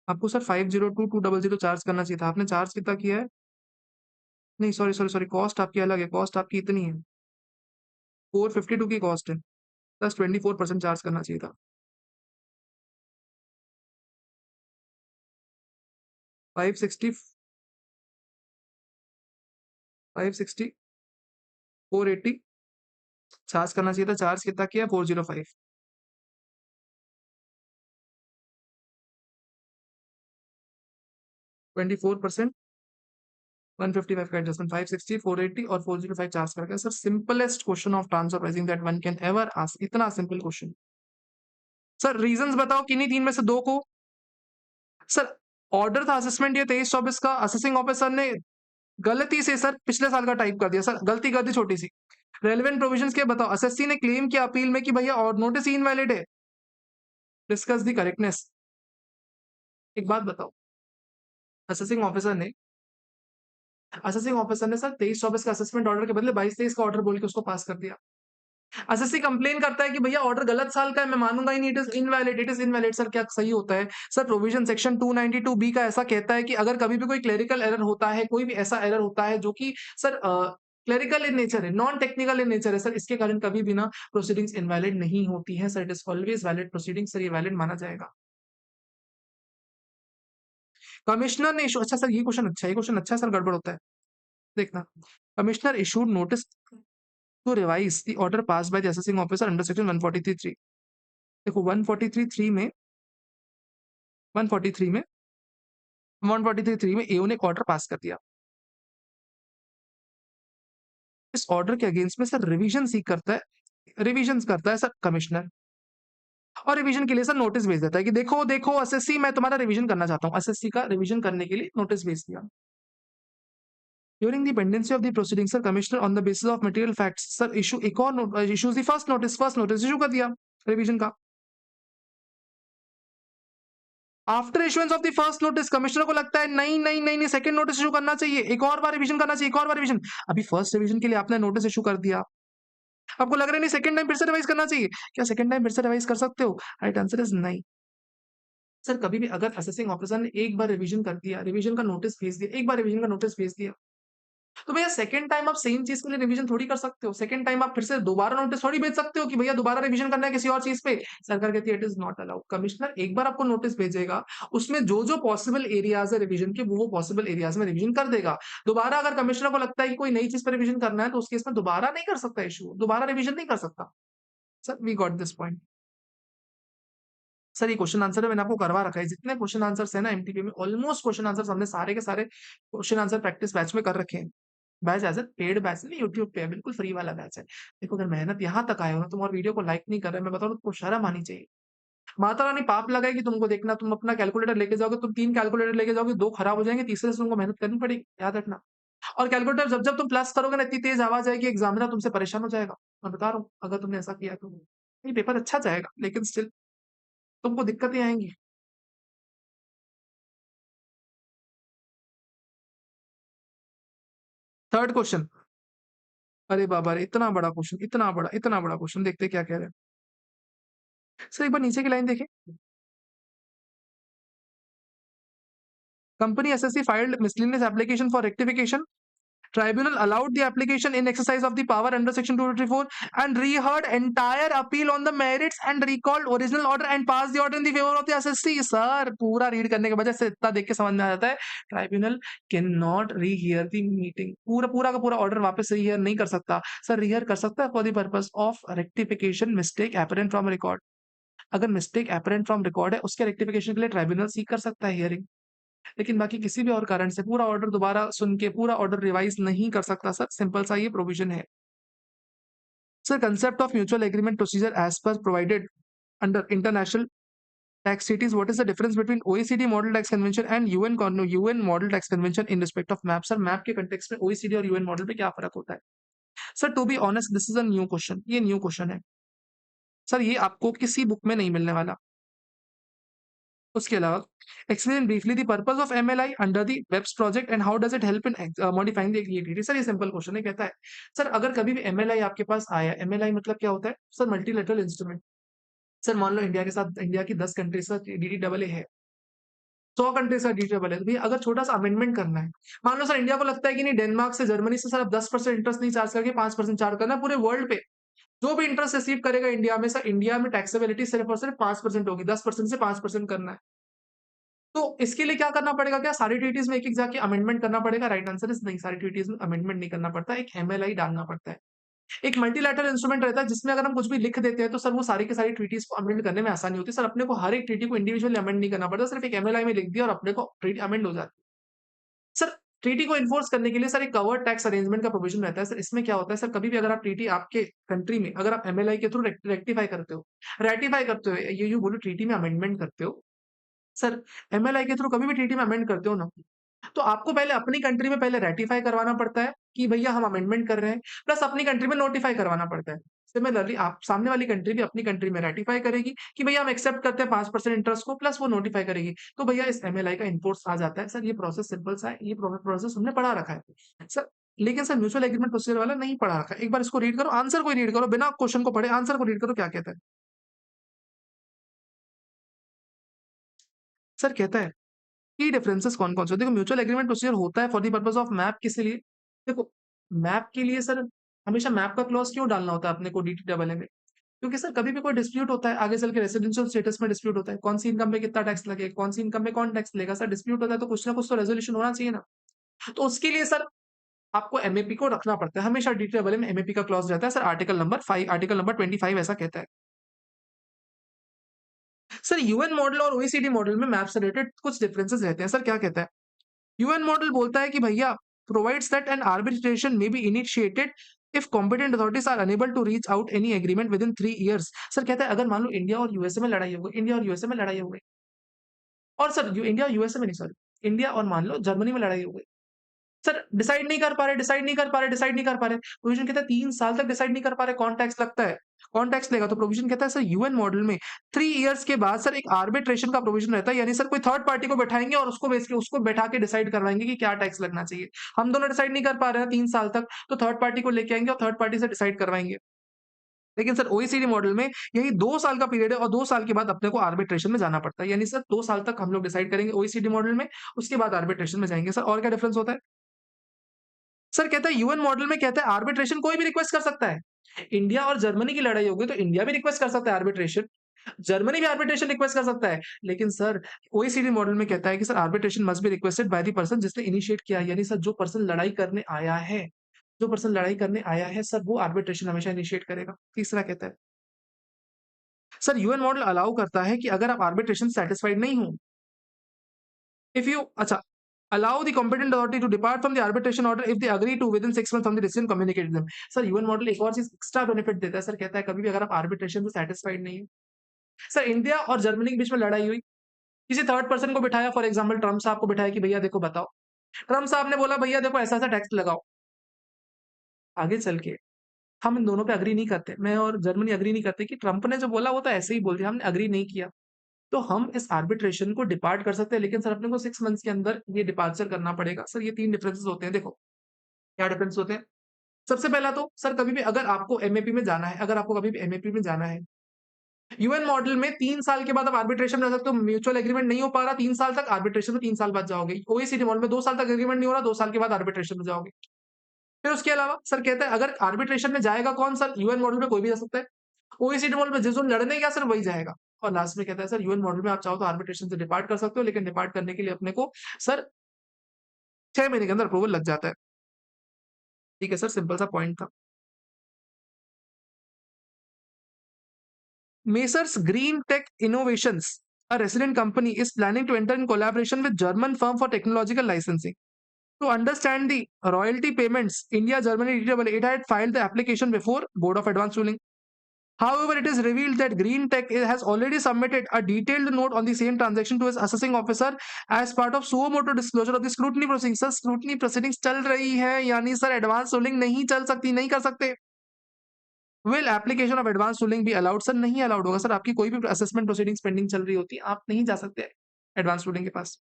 आपको सर 502,200 चार्ज करना चाहिए था, आपने चार्ज कितना किया है? नहीं, सॉरी सॉरी सॉरी, कॉस्ट आपकी अलग है, कॉस्ट आपकी इतनी है, 452 की कॉस्ट है, प्लस 24% चार्ज करना चाहिए था। 560, 560, 480 चार्ज करना चाहिए था, चार्ज कितना किया? 405। 24%, 155 का एडजस्टमेंट, 560, 480 और 405 चार्ज करके। Sir simplest question of transfer pricing that one can ever ask, इतना सिंपल क्वेश्चन। सर रीजंस बताओ किन्हीं तीन में से दो को। सर ऑर्डर था असेसमेंट ये 23-24 का, असेसिंग ऑफिसर ने गलती से सर पिछले साल का टाइप कर दिया, सर गलती कर दी छोटी सी। रेलेवेंट प्रोविजंस क्या बताओ? एसएससी ने क्लेम किया अपील में कि भैया और नोटिस इनवैलिड है, डिस्कस दी करेक्टनेस। एक बात बताओ, असेसिंग ऑफिसर ने सर 23-24 का असेसमेंट ऑर्डर के बदले 22-23 का ऑर्डर बोल के उसको पास कर दिया। एसएससी कंप्लेन करता है कि भैया ऑर्डर गलत साल का है, मैं मानूंगा ही नहीं, it is invalid, it is invalid. Sir क्या सही होता है? सर प्रोविजन सेक्शन 292 बी का ऐसा कहता है कि अगर कभी भी कोई क्लेरिकल एरर होता है, कोई भी ऐसा एरर होता है जो कि सर क्लेरिकल इन नेचर है, नॉन टेक्निकल इन नेचर है सर, इसके कारण कभी भी ना प्रोसीडिंग्स इनवैलिड नहीं होती है sir, it is always valid proceeding sir, ये वैलिड माना जाएगा। कमिश्नर ने इशू, अच्छा सर ये क्वेश्चन अच्छा है, ये क्वेश्चन अच्छा है सर, गड़बड़ होता है, देखना। Commissioner issued notice to revise the order passed by the assessing officer under section 143(3). देखो 143(3) में 143 में 143(3) में एओ ने एक ऑर्डर पास कर दिया। इस ऑर्डर के अगेंस्ट में सर रिवीजन सीक करता है, रिवीजन करता है सर कमिश्नर, और रिवीजन के लिए सर नोटिस भेज देता है कि देखो देखो एसएससी, मैं तुम्हारा रिवीजन करना चाहता हूँ, एसएससी का रिवीजन करने के लिए नोटिस भेज दिया। During the pendency of the proceeding sir commissioner on the basis of material facts sir issue एक और issues the first notice issue कर दिया रिवीजन का। After issuance of the first notice commissioner को लगता है नहीं नहीं नहीं नहीं, सेकंड नोटिस इशू करना चाहिए, एक और बार रिवीजन करना चाहिए, एक और बार रिवीजन। अभी फर्स्ट रिवीजन के लिए आपने नोटिस इशू कर दिया, आपको लग रहा है नहीं सेकंड टाइम फिर से रिवाइज करना चाहिए, क्या सेकंड टाइम फिर से रिवाइज कर सकते हो? राइट आंसर इज नहीं। सर कभी भी अगर असेसिंग ऑफिसर ने एक बार रिवीजन कर दिया, रिवीजन का नोटिस भेज दिया, एक बार रिवीजन का नोटिस भेज दिया, तो भैया सेकंड टाइम आप सेम चीज के लिए रिवीजन थोड़ी कर सकते हो, सेकंड टाइम आप फिर से दोबारा नोटिस थोड़ी भेज सकते हो कि भैया दोबारा रिवीजन करना है किसी और चीज पे। सरकार कहती है it is not allowed. Commissioner एक बार आपको नोटिस भेजेगा, उसमें जो जो पॉसिबल एरियाज है रिवीजन के, वो पॉसिबल एरियाज में रिवीजन कर देगा। दोबारा अगर कमिश्नर को लगता है कि कोई नई चीज पर रिवीजन करना है, तो उस केस में दोबारा नहीं कर सकता इशू, दोबारा रिवीजन नहीं कर सकता। Sir we got this point. Sir ये क्वेश्चन आंसर है, मैंने आपको करवा रखा है, जितने क्वेश्चन आंसर्स है ना एमटीपी में, ऑलमोस्ट क्वेश्चन आंसर्स हमने सारे के सारे क्वेश्चन आंसर प्रैक्टिस बैच में कर रखे हैं। Batch as a paid batch नहीं, यूट्यूब पे है, बिल्कुल फ्री वाला बैच है। देखो अगर मेहनत यहाँ तक आए हो ना, तुम और वीडियो को लाइक नहीं कर रहे, मैं बताऊँ तो तुमको शर्म आनी चाहिए। माता रानी पाप लगाएगी तुमको, देखना तुम अपना कैलकुलेटर लेके जाओगे, तुम 3 कैलकुलेटर लेके जाओगे, 2 खराब हो जाएंगे, तीसरे से तुमको मेहनत करनी पड़ेगी, याद रखना। और कैलकुलेटर जब जब तुम प्लस करोगे ना, इतनी तेज आवाज आएगी, एग्जामिनर तुमसे परेशान हो जाएगा, मैं बता रहा हूँ, अगर तुमने ऐसा किया तो ये पेपर अच्छा जाएगा, लेकिन स्टिल तुमको दिक्कतें आएंगी। थर्ड क्वेश्चन, अरे बाबा रे, इतना बड़ा क्वेश्चन, इतना बड़ा क्वेश्चन, देखते क्या कह रहे हैं। सर एक बार नीचे की लाइन देखें, company SSC filed miscellaneous application for rectification. Tribunal allowed the application in exercise of the power under section 254 and reheard entire appeal on the merits and recalled original order and passed the order in the favor of the SSC. Sir पूरा read करने के वजह से इतना देख के समझ में आ जाता है, tribunal can not rehear the meeting, पूरा पूरा का पूरा ऑर्डर वापस रीहियर नहीं कर सकता। सर रीहियर कर सकता है for the purpose of rectification mistake apparent from record, अगर मिस्टेक एपरेंट फ्रॉम रिकॉर्ड है उसके रेक्टिफिकेशन के लिए ट्राइब्यूनल सीख कर सकता है हियरिंग, लेकिन बाकी किसी भी और कारण से पूरा ऑर्डर दोबारा सुन के पूरा ऑर्डर रिवाइज नहीं कर सकता सर, सिंपल सा ये प्रोविजन है। Sir concept of mutual agreement procedure as per provided under international tax treaties, what is the difference between OECD model tax convention and UN model tax convention in respect of map? Sir MAP के context में OECD और UN model पे क्या फर्क होता है? Sir to be honest this is a new question, ये new question है सर, ये आपको किसी बुक में नहीं मिलने वाला। उसके अलावा explain briefly the purpose of MLI under the BEPS project and how does it help in modifying the agreed. Sir ये सिंपल क्वेश्चन है, कहता है सर अगर कभी भी एमएलआई आपके पास आया, एमएलआई मतलब क्या होता है सर? Multilateral instrument. सर मान लो इंडिया के साथ, इंडिया की 10 कंट्रीज का डीडी डबल ए है, 100 कंट्रीज का डीटेबल है। तो भैया अगर छोटा सा अमेंडमेंट करना है, मान लो सर इंडिया को लगता है कि नहीं डेनमार्क से जर्मनी से सर अब 10% इंटरेस्ट नहीं चार्ज करके 5% चार्ज करना है पूरे वर्ल्ड पे। जो भी इंटरेस्ट रिसीव करेगा इंडिया में, सर इंडिया में टैक्सेबिलिटी सिर्फ और सिर्फ 5% होगी, 10% से 5% करना है। तो इसके लिए क्या करना पड़ेगा? क्या सारी ट्रीटीज में एक-एक जाके अमेंडमेंट करना पड़ेगा? राइट आंसर इज नहीं, सारी ट्रीटीज में अमेंडमेंट नहीं करना पड़ता, एक एमएलआई डालना पड़ता है। एक मल्टीलैटरल इंस्ट्रूमेंट रहता है जिसमें अगर हम कुछ भी लिख देते हैं तो सर वो सारी की सारी ट्रीटीज को अमेंड करने में आसानी होती है। सर अपने को हर एक ट्रीटी को इंडिविजुअली अमेंड नहीं करना पड़ता, सिर्फ एक एमएलआई में लिख दिया और अपने को ट्रीटी अमेंड हो जाती है। सर ट्रीटी को एनफोर्स करने के लिए सर एक कवर्ड टैक्स अरेंजमेंट का प्रोविजन रहता है। सर इसमें क्या होता है, सर कभी भी अगर आप ट्रीटी आपके कंट्री में अगर आप एमएलआई के थ्रू रेक्टिफाई करते हो, रेटिफाई करते हो, ये यूँ बोलो ट्रीटी में अमेंडमेंट करते हो, सर एमएलआई के थ्रू कभी भी ट्रीटी में अमेंड करते हो ना, तो आपको पहले अपनी कंट्री में पहले रेटिफाई करवाना पड़ता है कि भैया हम अमेंडमेंट कर रहे हैं, प्लस अपनी कंट्री में नोटिफाई करवाना पड़ता है। सिमिलरली आप सामने वाली कंट्री भी अपनी कंट्री में रेटिफाई करेगी कि भैया हम एक्सेप्ट करते हैं 5% इंटरेस्ट को, प्लस वो नोटिफाई करेगी। तो भैया इस एमएलआई का इनफोर्स आ जाता है। सर ये प्रोसेस सिंपल सा है, ये प्रोसेस हमने पढ़ा रखा है। सर लेकिन सर म्यूचुअल एग्रीमेंट प्रोसीजर वाला नहीं पढ़ा रखा है। एक बार इसको रीड करो, आंसर को रीड करो, बिना क्वेश्चन को पढ़े आंसर को रीड करो क्या कहता है। सर कहता है की डिफरेंसेस कौन-कौन से? देखो म्यूचुअल एग्रीमेंट प्रोसीजर होता है for the purpose of map किस लिए? देखो मैप के लिए सर हमेशा मैप का क्लॉज़ क्यों डालना होता है अपने को डीटीडब्ल्यूए में? क्योंकि सर कभी भी कोई डिस्प्यूट होता है, आगे चल के रेजिडेंशियल स्टेटस में डिस्प्यूट होता है, कौन सी इनकम पे कितना टैक्स लगेगा, कौन सी इनकम पे कौन टैक्स लेगा, सर डिस्प्यूट होता है तो कुछ ना कुछ तो रेज़ोल्यूशन होना चाहिए ना। तो उसके लिए सर आपको एमएपी को रखना पड़ता है, हमेशा डीटीडब्ल्यूए में एमएपी का क्लॉज़ रहता है sir article number 5 article number 25 ऐसा कहता है। सर यूएन मॉडल और ओईसीडी मॉडल में मैप से रिलेटेड कुछ डिफरेंसेस रहते हैं। सर क्या कहता है? यूएन मॉडल बोलता है कि भैया provides that an arbitration may be initiated if competent authorities are unable to reach out any agreement within 3 years। Sir कहता है अगर मान लो इंडिया और यूएसए में लड़ाई हो गई, इंडिया और यूएसए में लड़ाई हो गई, और सर इंडिया और यूएसए में नहीं, सॉरी इंडिया और मान लो जर्मनी में लड़ाई हो गई, सर डिसाइड नहीं कर पा रहे, डिसाइड नहीं कर पा रहे, डिसाइड नहीं कर पा रहे, प्रोविजन कहता है 3 साल तक डिसाइड नहीं कर पा रहे कौन टैक्स लगता है, कौन टैक्स लेगा, तो प्रोविजन कहता है सर यूएन मॉडल में 3 years के बाद सर एक आर्बिट्रेशन का प्रोविजन रहता है, यानी सर कोई थर्ड पार्टी को बैठाएंगे और उसको बेस के उसको बैठा के डिसाइड करवाएंगे कि क्या टैक्स लगना चाहिए। हम दोनों डिसाइड नहीं कर पा रहे हैं 3 साल तक, तो थर्ड पार्टी को लेके आएंगे और थर्ड पार्टी से डिसाइड करवाएंगे। लेकिन सर ओईसीडी मॉडल में यही 2 साल का पीरियड है और 2 साल के बाद अपने को आर्बिट्रेशन में जाना पड़ता है, यानी सर 2 साल तक हम लोग डिसाइड करेंगे ओईसीडी मॉडल में, उसके बाद आर्बिट्रेशन में जाएंगे। सर और क्या डिफरेंस होता है? सर कहता है यूएन मॉडल में कहता है आर्बिट्रेशन कोई भी रिक्वेस्ट कर सकता है। इंडिया और जर्मनी की लड़ाई होगी तो इंडिया भी रिक्वेस्ट कर सकता है आर्बिट्रेशन, जर्मनी भी आर्बिट्रेशन रिक्वेस्ट कर सकता है। लेकिन सर ओईसीडी मॉडल में कहता है कि sir arbitration must be requested by the person जिसने इनिशिएट किया है, यानी सर जो पर्सन लड़ाई करने आया है, जो पर्सन लड़ाई करने आया है सर वो आर्बिट्रेशन हमेशा इनिशिएट करेगा। तीसरा कहता है सर यूएन मॉडल अलाउ करता है कि अगर आप आर्बिट्रेशन सेटिस्फाइड नहीं हो, if you अच्छा allow the competent authority to depart from the arbitration order if they agree to within 6 months from the decision communicated them। Sir UN model एक और चीज एक्स्ट्रा बेनिफिट देता है। सर कहता है कभी भी अगर आप आर्बिट्रेशन से सेटिस्फाइड नहीं है, सर इंडिया और जर्मनी के बीच में लड़ाई हुई, किसी थर्ड पर्सन को बिठाया, फॉर एग्जांपल ट्रम्प साहब को बिठाया कि भैया देखो बताओ, ट्रम्प साहब ने बोला भैया देखो ऐसा ऐसा टैक्स लगाओ, आगे चल के हम इन दोनों पे अग्री नहीं करते, मैं और जर्मनी अग्री नहीं करते कि ट्रम्प ने जो बोला वो तो ऐसे ही बोल दिया, हमने अग्री नहीं किया, तो हम इस आर्बिट्रेशन को डिपार्ट कर सकते हैं, लेकिन सर अपने को 6 मंथ्स के अंदर ये डिपार्चर करना पड़ेगा। सर ये 3 डिफरेंसेस होते हैं। देखो क्या डिफरेंस होते हैं? सबसे पहला तो सर कभी भी अगर आपको एमएपी में जाना है, अगर आपको कभी भी एमएपी में जाना है, यूएन मॉडल में 3 साल के बाद आप आर्बिट्रेशन में जा सकते हो। म्यूचुअल एग्रीमेंट नहीं हो पा रहा 3 साल तक, आर्बिट्रेशन में 3 साल बाद जाओगे। ओईसीडी मॉडल में 2 साल तक एग्रीमेंट नहीं हो रहा, 2 साल के बाद आर्बिट्रेशन में जाओगे। फिर उसके अलावा सर कहता है अगर आर्बिट्रेशन में जाएगा कौन? सर यूएन मॉडल में कोई भी जा सकता है, ओईसीडी मॉडल में जिस दिन लड़ने गया सर वही जाएगा। और लास्ट में कहता है सर यूएन मॉडल में आप चाहो तो आर्बिट्रेशन से डिपार्ट कर सकते हो, लेकिन डिपार्ट करने के लिए अपने को सर 6 महीने के अंदर अप्रूवल लग जाता है। ठीक है सर, सिंपल सा पॉइंट था। Masers Green Tech Innovations, a resident company, is planning to enter in collaboration with German firm for technological licensing. To understand the royalty payments, India, Germany, it had filed the application before Board of Advanced Ruling. However, it is revealed that Green Tech has already submitted a detailed note on the same transaction to its assessing officer as part of suo motu disclosure of the scrutiny proceedings. Sir, scrutiny proceedings चल रही है, यानी sir advance ruling नहीं चल सकती, नहीं कर सकते। Will application of advance ruling be allowed? Sir नहीं अलाउड होगा। सर आपकी कोई भी असेसमेंट प्रोसीडिंग्स पेंडिंग चल रही होती है, आप नहीं जा सकते एडवांस रूलिंग के पास।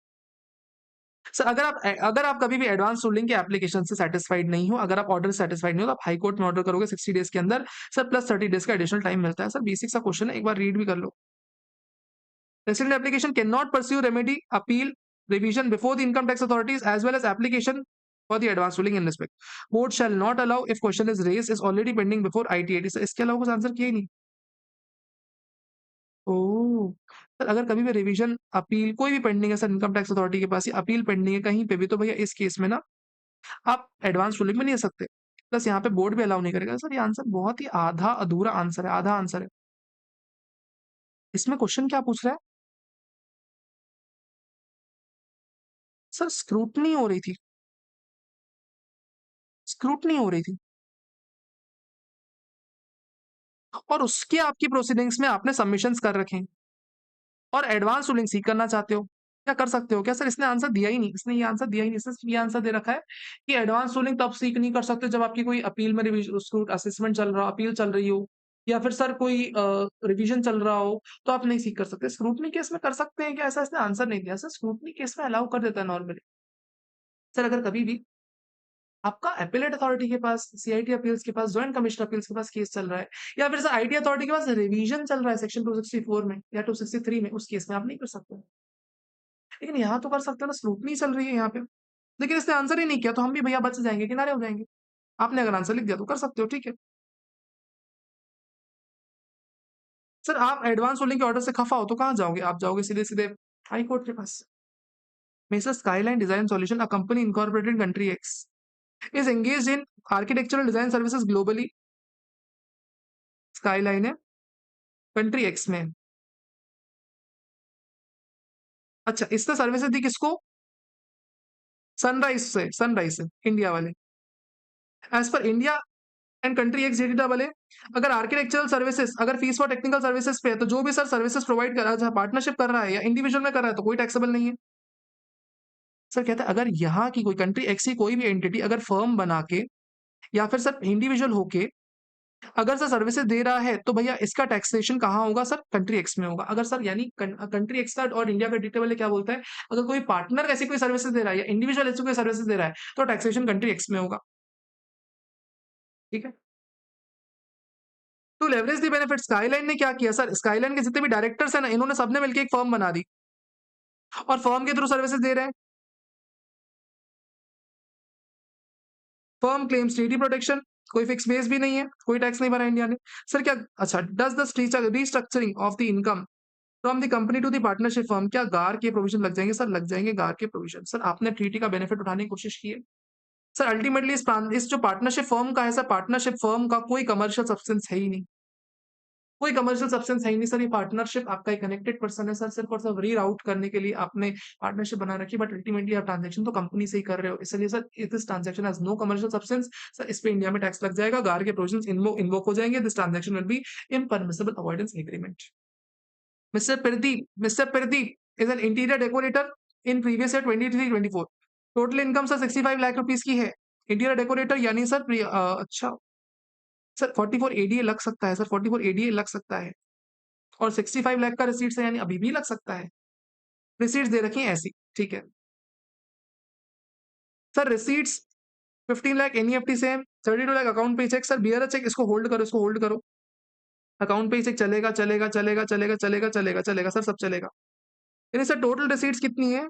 सर अगर आप कभी भी एडवांस रूलिंग के एप्लीकेशन से सेटिस्फाइड नहीं हो, अगर आप ऑर्डर सेटिस्फाइड नहीं हो, तो आप हाई कोर्ट में ऑर्डर करोगे 60 डेज के अंदर, सर प्लस 30 डेज का एडिशनल टाइम मिलता है। सर बेसिक सा क्वेश्चन है, एक बार रीड भी कर लो। Resident application can not pursue remedy appeal revision before the income tax authorities as well as application for the advance ruling in respect. Board shall not allow if question is raised is already pending before ITAT. Sir इसके अलावा कुछ answer किया ही नहीं। ओह! Sir अगर कभी भी revision appeal कोई भी पेंडिंग है सर इनकम टैक्स अथॉरिटी के पास या अपील पेंडिंग है कहीं पे भी तो भैया इस केस में ना आप एडवांस रूलिंग में नहीं आ सकते। प्लस यहाँ पे बोर्ड भी अलाउ नहीं करेगा। सर ये आंसर बहुत ही आधा-अधूरा आंसर है, आधा आंसर है। इसमें क्वेश्चन क्या पूछ रहा है? सर स्क्रूटनी हो रही थी। स्क्रूटनी हो रही थी। और उसके आपकी प्रोसीडिंग्स में आपने सबमिशंस कर रखे हैं और एडवांस रूलिंग सीक करना चाहते हो। क्या कर सकते हो क्या? सर इसने आंसर दिया ही नहीं। इसने ये आंसर दिया ही नहीं। सर ये आंसर दे रखा है कि एडवांस रूलिंग तब सीक नहीं कर सकते जब आपकी कोई अपील में उसको असेसमेंट चल रहा हो, अपील चल रही हो या फिर सर कोई रिवीजन चल रहा हो तो आप नहीं सीक कर सकते। स्क्रूटनी केस में कर सकते हैं क्या? ऐसा इसने आंसर नहीं दिया। सर स्क्रूटनी केस में अलाउ कर देता है नॉर्मली। सर अगर कभी भी आपका एपेलेट अथॉरिटी के पास, सीआईटी अपील्स के पास, जॉइंट कमिश्नर अपील्स के पास केस चल रहा है या फिर सर आईटी अथॉरिटी के पास रिवीजन चल रहा है सेक्शन 264 में या 263 में, उस केस में आप नहीं कर सकते। लेकिन यहाँ तो कर सकते हो ना, स्क्रूटनी चल रही है यहाँ पे। लेकिन इसने आंसर ही नहीं किया तो हम भी भैया बच जाएंगे, किनारे हो जाएंगे। आपने अगर आंसर लिख दिया तो कर सकते हो, ठीक है। सर आप एडवांस रूलिंग के ऑर्डर से खफा हो तो कहाँ जाओगे? आप जाओगे सीधे सीधे हाई कोर्ट के पास। Messrs Skyline design solution, a company incorporated country X is engaged in architectural design services globally. Skyline है कंट्री एक्स में। अच्छा इसने सर्विसेज दी किसको? सनराइज से इंडिया वाले। As per India and country X data वाले अगर आर्किटेक्चरल सर्विसेज अगर फीस फॉर टेक्निकल सर्विसेज पे है तो जो भी सर सर्विसेज प्रोवाइड कर रहा है पार्टनरशिप कर रहा है या इंडिविजुअल में कर रहा है तो कोई टैक्सेबल नहीं है। सर कहता है अगर यहाँ की कोई कंट्री एक्स की कोई भी एंटिटी अगर फर्म बना के या फिर सर इंडिविजुअल होके अगर सर सर्विसेज दे रहा है तो भैया इसका टैक्सेशन कहाँ होगा? सर कंट्री एक्स में होगा। अगर सर यानी कंट्री एक्स का और इंडिया का डेटा वाले क्या बोलता है अगर कोई पार्टनर ऐसी कोई सर्विसेज दे रहा है या इंडिविजुअल ऐसी कोई सर्विसेज दे रहा है तो टैक्सेशन कंट्री एक्स में होगा, ठीक है। To leverage the benefit Skyline ने क्या किया? सर स्काईलाइन के जितने भी डायरेक्टर्स हैं ना इन्होंने सबने मिलकर एक फर्म बना दी और फर्म के थ्रू सर्विसेज दे रहे हैं। फर्म क्लेम्स ट्रीटी प्रोटेक्शन, कोई फिक्स बेस भी नहीं है, कोई टैक्स नहीं भरा इंडिया ने। सर क्या अच्छा does the restructuring of the income from the company to the partnership firm क्या गार के प्रोविजन लग जाएंगे? सर लग जाएंगे गार के प्रोविजन। सर आपने ट्रीटी का बेनिफिट उठाने की कोशिश की है। सर अल्टीमेटली इस जो पार्टनरशिप फर्म का है सर पार्टनरशिप फर्म का कोई कमर्शियल सब्सटेंस है ही नहीं, कोई कमर्शियल सब्सटेंस है ही नहीं। सर ये पार्टनरशिप आपका एक कनेक्टेड पर्सन है सर, सिर्फ और सिर्फ रीराउट करने के लिए आपने पार्टनरशिप बना रखी है बट अल्टीमेटली आप ट्रांजेक्शन तो कंपनी से ही कर रहे हो। इसलिए sir this transaction has no commercial substance. Sir इस पे इंडिया में टैक्स लग जाएगा, गार के प्रोविजंस इन्वोक हो जाएंगे। This transaction will be impermissible avoidance agreement. Mr. Pradeep is an interior decorator in previous year 23-24. Total income sir 65 lakh rupees की है। इंटीरियर डेकोरेटर यानी सर अच्छा सर 44 एडीए लग सकता है, सर 44 एडीए लग सकता है और 65 लाख का रिसीट्स है यानी अभी भी लग सकता है। रिसीट्स दे रखी हैं ऐसी, ठीक है। सर रिसीट्स 15 लाख एनईएफटी से 32 लाख अकाउंट पे चेक। सर बियर चेक इसको होल्ड करो, इसको होल्ड करो। अकाउंट पे चेक चलेगा चलेगा चलेगा चलेगा चलेगा चलेगा चलेगा सर सब चलेगा। यानी सर टोटल रिसीट्स कितनी है?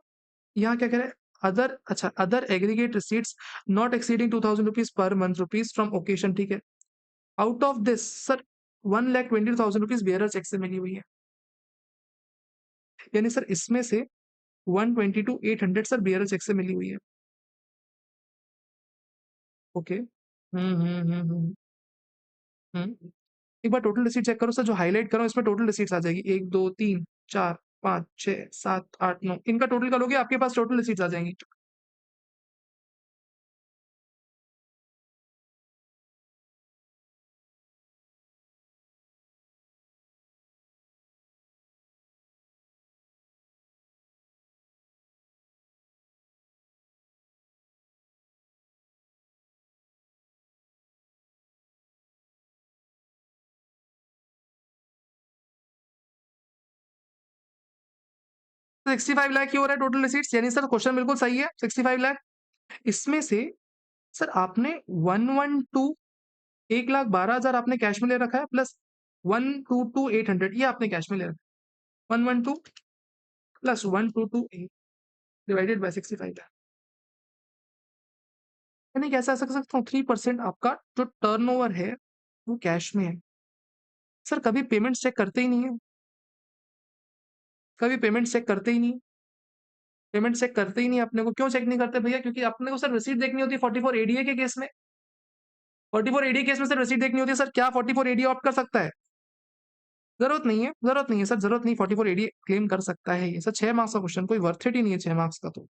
यहाँ क्या कह रहे हैं? अदर अच्छा other aggregate receipts not exceeding 2000 rupees per month rupees from occasion, ठीक है। Out of this sir 1,20,000 rupees bearer cheque से मिली हुई है। यानी सर इसमें से 122,800 सर बेयरर चेक से मिली हुई है। ओके एक बार टोटल रिसीट चेक करो सर, जो हाईलाइट करो इसमें टोटल रिसीट्स आ जाएगी 1 2 3 4 5 6 7 8 9 इनका टोटल करोगे आपके पास टोटल रिसीट्स आ जाएंगी। 65 लाख ही हो रहा है टोटल रिसीट्स, यानी सर क्वेश्चन बिल्कुल सही है 65 लाख। इसमें से सर आपने 1,12,000 आपने कैश में ले रखा है प्लस 122,800 ये आपने कैश में ले रखा है। 112 प्लस 122,800 डिवाइडेड बाय 65 है। यानी कैसे ऐसा कर सकता हूँ 3% आपका जो टर्नओवर है वो कैश में है। सर कभी पेमेंट चेक करते ही नहीं है, कभी पेमेंट चेक करते ही नहीं, पेमेंट चेक करते ही नहीं अपने को। क्यों चेक नहीं करते भैया? क्योंकि अपने को सर रिसीट देखनी होती है 44 एडीए के केस में। 44 एडीए केस में सर रिसीट देखनी होती है। सर क्या 44 एडीए ऑप्ट कर सकता है? जरूरत नहीं है, जरूरत नहीं है सर, जरूरत नहीं। 44 एडीए क्लेम कर सकता है ये सर। 6 मार्क्स का क्वेश्चन, कोई वर्थ इट ही नहीं है 6 मार्क्स का तो।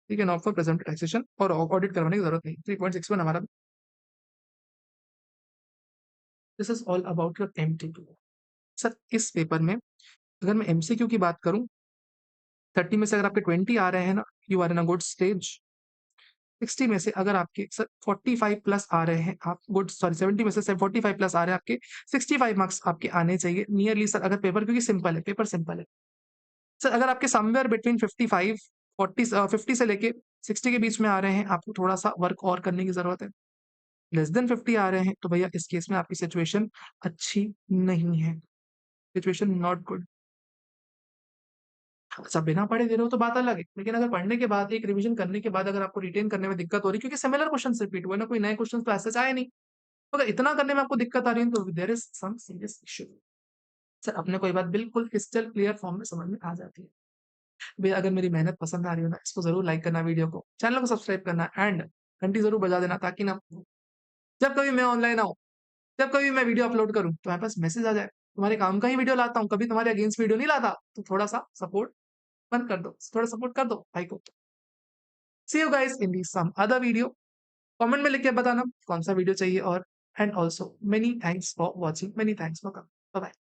ठीक है, नॉट फॉर प्रेजेंट टैक्सेशन और ऑडिट करवाने की जरूरत नहीं। 3.61 हमारा। This is all about your MCQ. Sir इस पेपर में अगर मैं एमसीक्यू की बात करूं, 30 में से अगर आपके 20 आ रहे हैं ना, you are in a good stage. 60 में से अगर आपके सर 45 प्लस आ रहे हैं, आप गुड, सॉरी 70 में से 45 प्लस आ रहे हैं आपके, 65 मार्क्स आपके आने चाहिए नियरली सर। अगर पेपर, क्योंकि सिंपल है, पेपर सिंपल है सर। अगर आपके समवेयर बिटवीन 55 40 50 से लेके 60 के बीच में आ रहे हैं, आपको थोड़ा सा वर्क और करने की जरूरत है। लेस देन 50 आ रहे हैं तो भैया इस केस में आपकी सिचुएशन अच्छी नहीं है, सिचुएशन नॉट गुड। अच्छा बिना पढ़े दे रहे हो तो बात अलग है, लेकिन अगर पढ़ने के बाद, एक रिवीजन करने के बाद अगर आपको रिटेन करने में दिक्कत हो रही है, क्योंकि सिमिलर क्वेश्चन रिपीट हुए ना, कोई नए क्वेश्चन तो ऐसे आए नहीं, तो अगर इतना करने में आपको दिक्कत आ रही है तो there is some serious issue. Sir अपने को ये बात बिल्कुल क्रिस्टल क्लियर फॉर्म में समझ में आ जाती है। भैया अगर मेरी मेहनत पसंद आ रही हो ना, इसको जरूर लाइक करना, वीडियो को, चैनल को सब्सक्राइब करना एंड घंटी जरूर बजा देना, ताकि ना जब कभी मैं ऑनलाइन आऊँ, जब कभी मैं वीडियो अपलोड करूँ तो मेरे पास मैसेज आ जाए। तुम्हारे काम का ही वीडियो लाता हूँ, कभी तुम्हारे अगेंस्ट वीडियो नहीं लाता, तो थोड़ा सा सपोर्ट बंद कर दो, थोड़ा सपोर्ट कर दो भाई को। See you guys in the some other video. Comment में लिख के बताना कौन सा वीडियो चाहिए। और and also many thanks for watching, many thanks for coming. Bye bye.